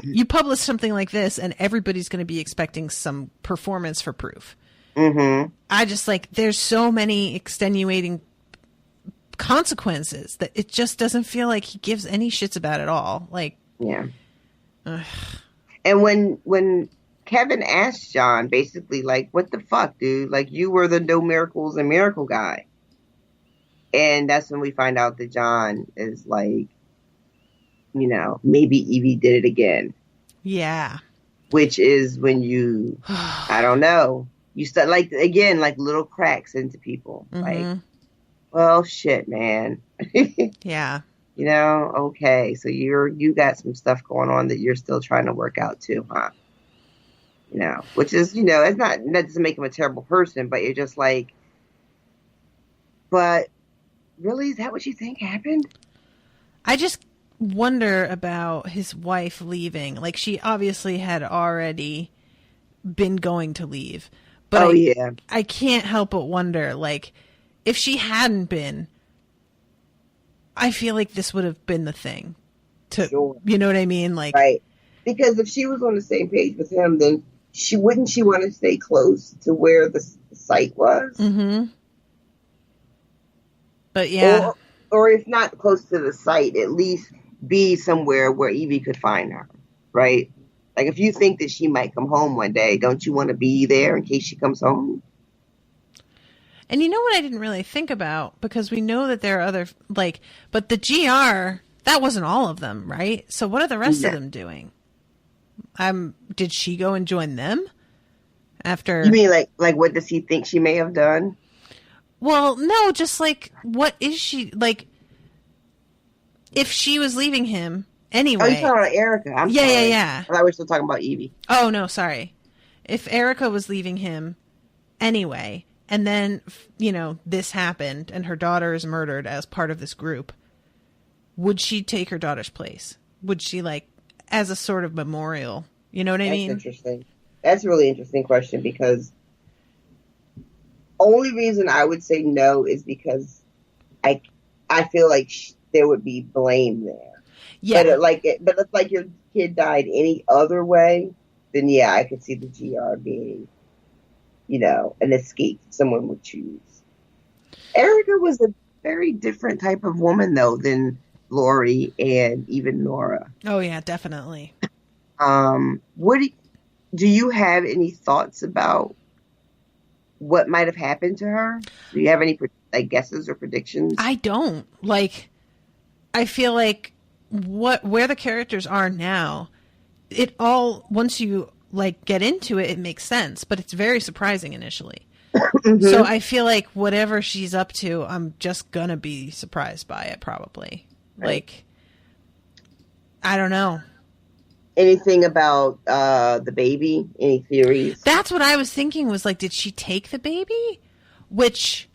S1: You publish something like this, and everybody's going to be expecting some performance for proof.
S2: Mm-hmm.
S1: I just, like, there's so many extenuating consequences that it just doesn't feel like he gives any shits about it all. Like,
S2: yeah. And when Kevin asked John, basically, like, what the fuck, dude? Like, you were the no miracles and miracle guy. And that's when we find out that John is like, maybe Evie did it again.
S1: Yeah.
S2: Which is when you, I don't know, you start, like, again, like little cracks into people.
S1: Mm-hmm.
S2: Like, well, shit, man.
S1: Yeah.
S2: Okay. So you got some stuff going on that you're still trying to work out too, huh? Which is, it's not, that doesn't make him a terrible person, but you're just like, but really, is that what you think happened?
S1: I just wonder about his wife leaving. Like, she obviously had already been going to leave. But I can't help but wonder, like, if she hadn't been, I feel like this would have been the thing.
S2: Sure.
S1: You know what I mean? Like,
S2: right. Because if she was on the same page with him, then wouldn't she want to stay close to where the site was?
S1: Mm-hmm. But yeah.
S2: Or if not close to the site, at least be somewhere where Evie could find her, right? Like, if you think that she might come home one day, don't you want to be there in case she comes home?
S1: And you know what I didn't really think about? Because we know that there are other, like, but the GR, that wasn't all of them, right? So what are the rest of them doing? Did she go and join them? After...
S2: You mean, like what does he think she may have done?
S1: Well, no, just like, what is she, like, if she was leaving him anyway.
S2: Oh, you're talking about Erica. I'm sorry.
S1: Yeah.
S2: I thought we were still talking about Evie.
S1: Oh, no, sorry. If Erica was leaving him anyway, and then, this happened, and her daughter is murdered as part of this group, would she take her daughter's place? Would she, like, as a sort of memorial? You know what I mean?
S2: That's interesting. That's a really interesting question, because only reason I would say no is because I feel like there would be blame there.
S1: Yeah.
S2: But if like your kid died any other way, then yeah, I could see the GR being, an escape someone would choose. Erica was a very different type of woman though than Lori and even Nora.
S1: Oh yeah, definitely.
S2: Do you have any thoughts about what might have happened to her? Do you have any guesses or predictions?
S1: I don't. Like, I feel like where the characters are now, it all, once you like get into it, it makes sense, but it's very surprising initially. Mm-hmm. So I feel like whatever she's up to, I'm just gonna be surprised by it probably. Right. Like, I don't know.
S2: Anything about the baby? Any theories?
S1: That's what I was thinking, was like, did she take the baby? which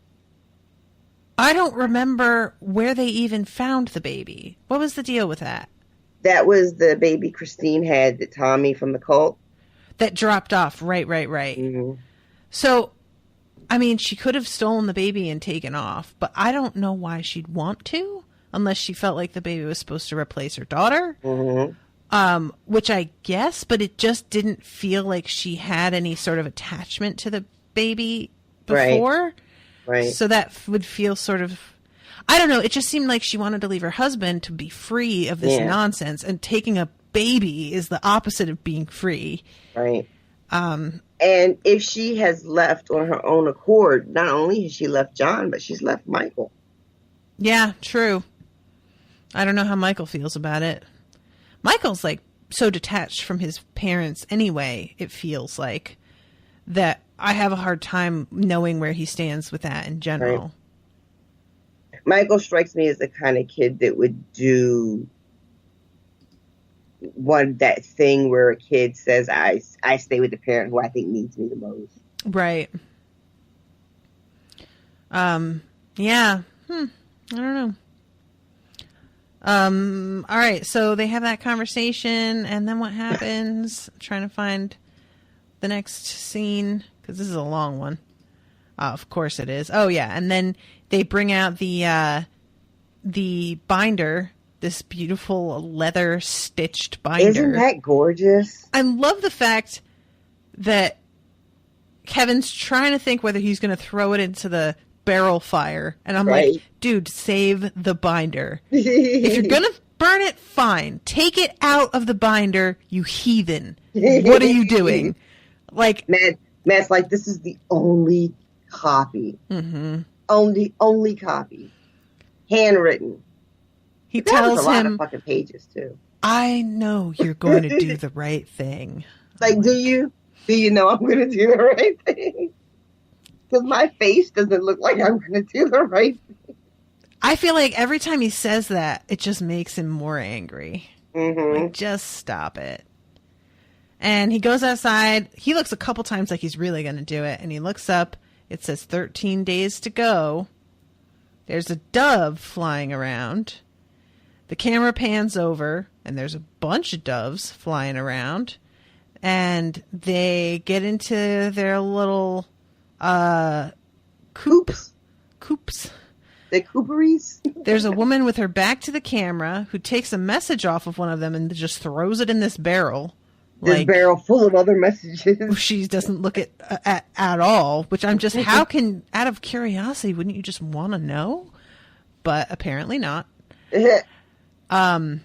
S1: I don't remember where they even found the baby. What was the deal with that?
S2: That was the baby Christine had, that Tommy from the cult.
S1: That dropped off. Right.
S2: Mm-hmm.
S1: So, I mean, she could have stolen the baby and taken off, but I don't know why she'd want to, unless she felt like the baby was supposed to replace her daughter.
S2: Mm-hmm.
S1: Which I guess, but it just didn't feel like she had any sort of attachment to the baby before.
S2: Right.
S1: So that would feel sort of, I don't know, it just seemed like she wanted to leave her husband to be free of this nonsense, and taking a baby is the opposite of being free.
S2: Right. And if she has left on her own accord, not only has she left John, but she's left Michael.
S1: Yeah, true. I don't know how Michael feels about it. Michael's like so detached from his parents anyway, it feels like, that I have a hard time knowing where he stands with that in general.
S2: Right. Michael strikes me as the kind of kid that would do that thing where a kid says, I stay with the parent who I think needs me the most.
S1: Right. Yeah. I don't know. All right. So they have that conversation, and then what happens? I'm trying to find the next scene, because this is a long one. Of course it is. Oh yeah. And then they bring out the binder, this beautiful leather stitched binder.
S2: Isn't that gorgeous?
S1: I love the fact that Kevin's trying to think whether he's going to throw it into the barrel fire. And I'm like, dude, save the binder. If you're going to burn it, fine. Take it out of the binder, you heathen. What are you doing? Like,
S2: Matt's like, this is the only copy.
S1: Mm-hmm.
S2: Only copy. Handwritten.
S1: He
S2: that
S1: tells
S2: was a lot
S1: him,
S2: of fucking pages too.
S1: I know you're going to do the right thing.
S2: Like, do you know I'm going to do the right thing? Because my face doesn't look like I'm going to do the right thing.
S1: I feel like every time he says that, it just makes him more angry.
S2: Mm-hmm.
S1: Like, just stop it. And he goes outside. He looks a couple times like he's really going to do it. And he looks up. It says 13 days to go. There's a dove flying around. The camera pans over, and there's a bunch of doves flying around. And they get into their little coops.
S2: The cooperies.
S1: There's a woman with her back to the camera who takes a message off of one of them and just throws it in this barrel.
S2: This barrel full of other messages.
S1: She doesn't look at all, which I'm just, how can, out of curiosity, wouldn't you just want to know? But apparently not. And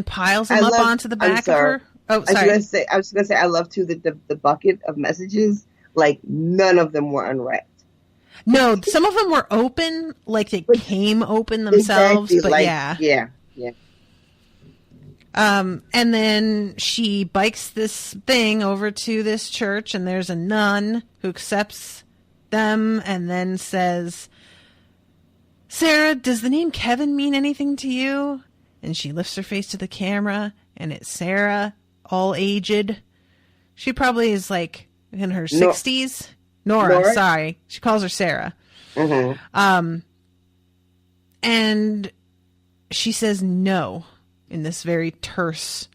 S1: piles them up onto the back of her. Oh, sorry.
S2: I was going to say, I love too the bucket of messages. Like, none of them were unwrapped.
S1: No, some of them were open, like they came open themselves.
S2: Exactly,
S1: but
S2: like,
S1: yeah.
S2: Yeah.
S1: And then she bikes this thing over to this church, and there's a nun who accepts them and then says, Sarah, does the name Kevin mean anything to you? And she lifts her face to the camera, and it's Sarah, all aged. She probably is like in her 60s. Nora, sorry. She calls her Sarah.
S2: Mm-hmm.
S1: And she says no in this very terse,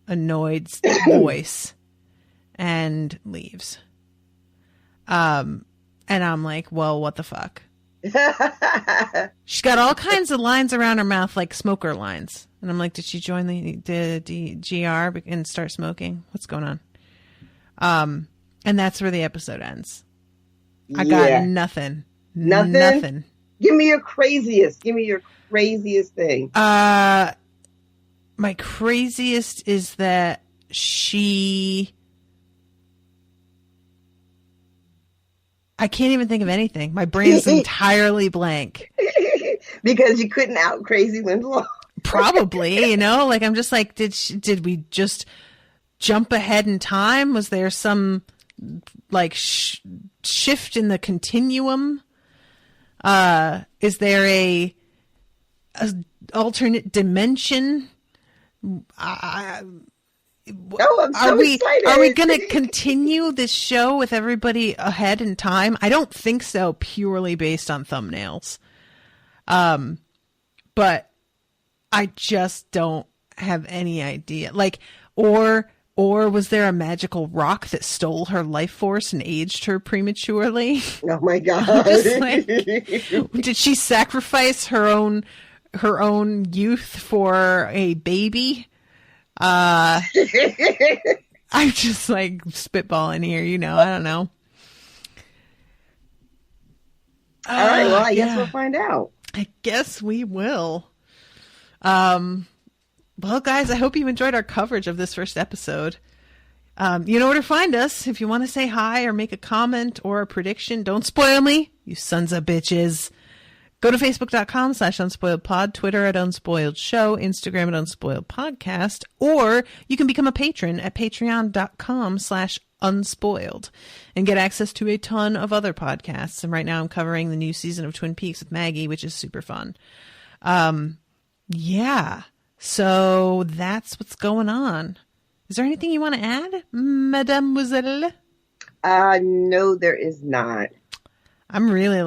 S1: annoyed voice, and leaves. And I'm like, well, what the fuck? She's got all kinds of lines around her mouth, like smoker lines. And I'm like, did she join the GR and start smoking? What's going on? And that's where the episode ends. I got nothing. Nothing.
S2: Give me your craziest. Give me your craziest thing.
S1: My craziest is that I can't even think of anything. My brain is entirely blank.
S2: Because you couldn't out crazy Lindelof.
S1: Probably, like I'm just like, did we just jump ahead in time? Was there some like shift in the continuum? Is there a alternate dimension?
S2: Oh, I'm so excited.
S1: Are we going to continue this show with everybody ahead in time? I don't think so, purely based on thumbnails. But I just don't have any idea. Like, or was there a magical rock that stole her life force and aged her prematurely?
S2: Oh my God.
S1: Just like, did she sacrifice her own youth for a baby? I'm just like spitballing here, I don't know.
S2: All right, well, I guess we'll find out.
S1: I guess we will. Well, guys, I hope you enjoyed our coverage of this first episode. You know where to find us. If you want to say hi or make a comment or a prediction, don't spoil me, you sons of bitches. Go to facebook.com/unspoiledpod, Twitter at unspoiledshow, Instagram at unspoiledpodcast, or you can become a patron at patreon.com/unspoiled and get access to a ton of other podcasts. And right now I'm covering the new season of Twin Peaks with Maggie, which is super fun. Yeah. So that's what's going on. Is there anything you want to add, mademoiselle?
S2: No, there is not.
S1: I'm really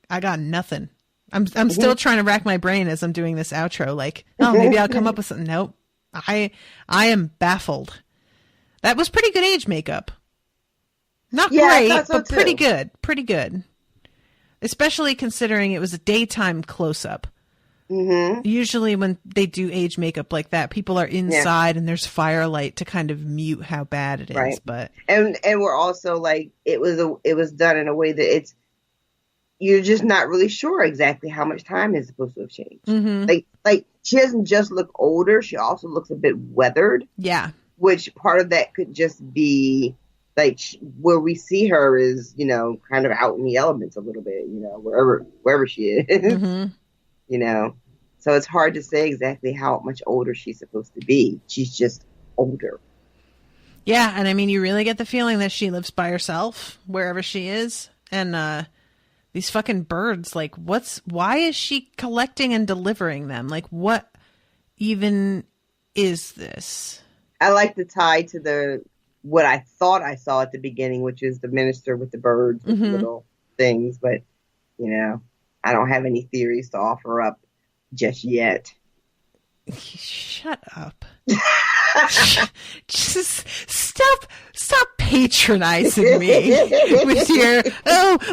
S1: I got nothing. I'm still trying to rack my brain as I'm doing this outro. Like, oh, maybe I'll come up with something. Nope. I am baffled. That was pretty good age makeup. Not great, but pretty good. Pretty good. Especially considering it was a daytime close-up. Mm-hmm. Usually when they do age makeup like that, people are inside and there's firelight to kind of mute how bad it is.
S2: Right.
S1: But
S2: and we're also it was done in a way that you're just not really sure exactly how much time is supposed to have changed. Mm-hmm. Like she doesn't just look older; she also looks a bit weathered.
S1: Yeah,
S2: which part of that could just be where we see her is kind of out in the elements a little bit. Wherever she is. Mm-hmm. So it's hard to say exactly how much older she's supposed to be. She's just older.
S1: Yeah, and I mean, you really get the feeling that she lives by herself wherever she is, and these fucking birds, why is she collecting and delivering them? Like, what even is this? I
S2: like the tie to what I thought I saw at the beginning, which is the minister with the birds with the little things, but I don't have any theories to offer up just yet.
S1: Shut up. Just stop patronizing me with your,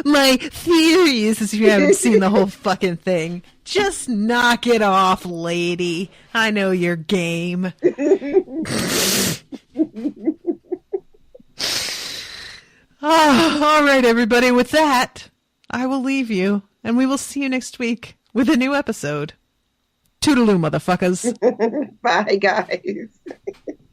S1: my theories, as you haven't seen the whole fucking thing. Just knock it off, lady. I know your game. All right, everybody. With that, I will leave you, and we will see you next week with a new episode. Toodaloo, motherfuckers.
S2: Bye, guys.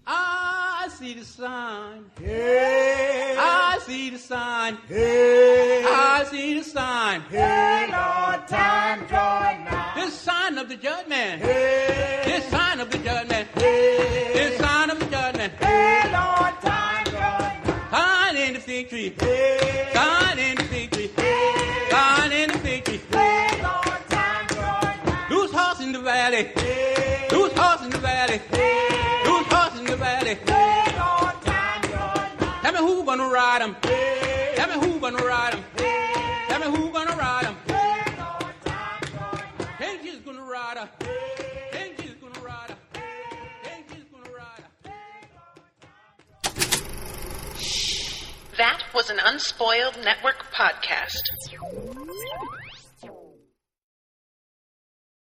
S3: I see the sign. Hey. I see the sign. Hey. I see the sign.
S4: Hey, Lord, time drawing nigh.
S3: This sign of the judgment.
S4: Hey.
S3: This sign of the judgment.
S4: Hey.
S3: This sign of the judgment.
S4: Hey, Lord, time drawing nigh.
S3: Sign in the fig tree.
S4: Hey.
S3: Sign in the fig tree.
S4: Hey.
S3: Sign in the fig tree.
S4: Hey, Lord, time drawing nigh.
S3: Loose horse in the valley.
S4: Hey.
S3: Loose horse in the valley.
S4: Hey.
S3: Loose horse in the valley.
S4: Hey, Lord, time drawing nigh.
S3: Tell me who gonna ride him.
S4: Hey.
S3: Tell me who gonna ride him.
S4: Hey.
S3: Tell me who gonna ride him.
S4: Hey, Lord, time drawing nigh.
S3: Ain't just gonna ride her.
S4: Hey.
S3: Ain't just gonna ride her. Ain't just gonna ride her.
S5: That was an Unspoiled Network podcast.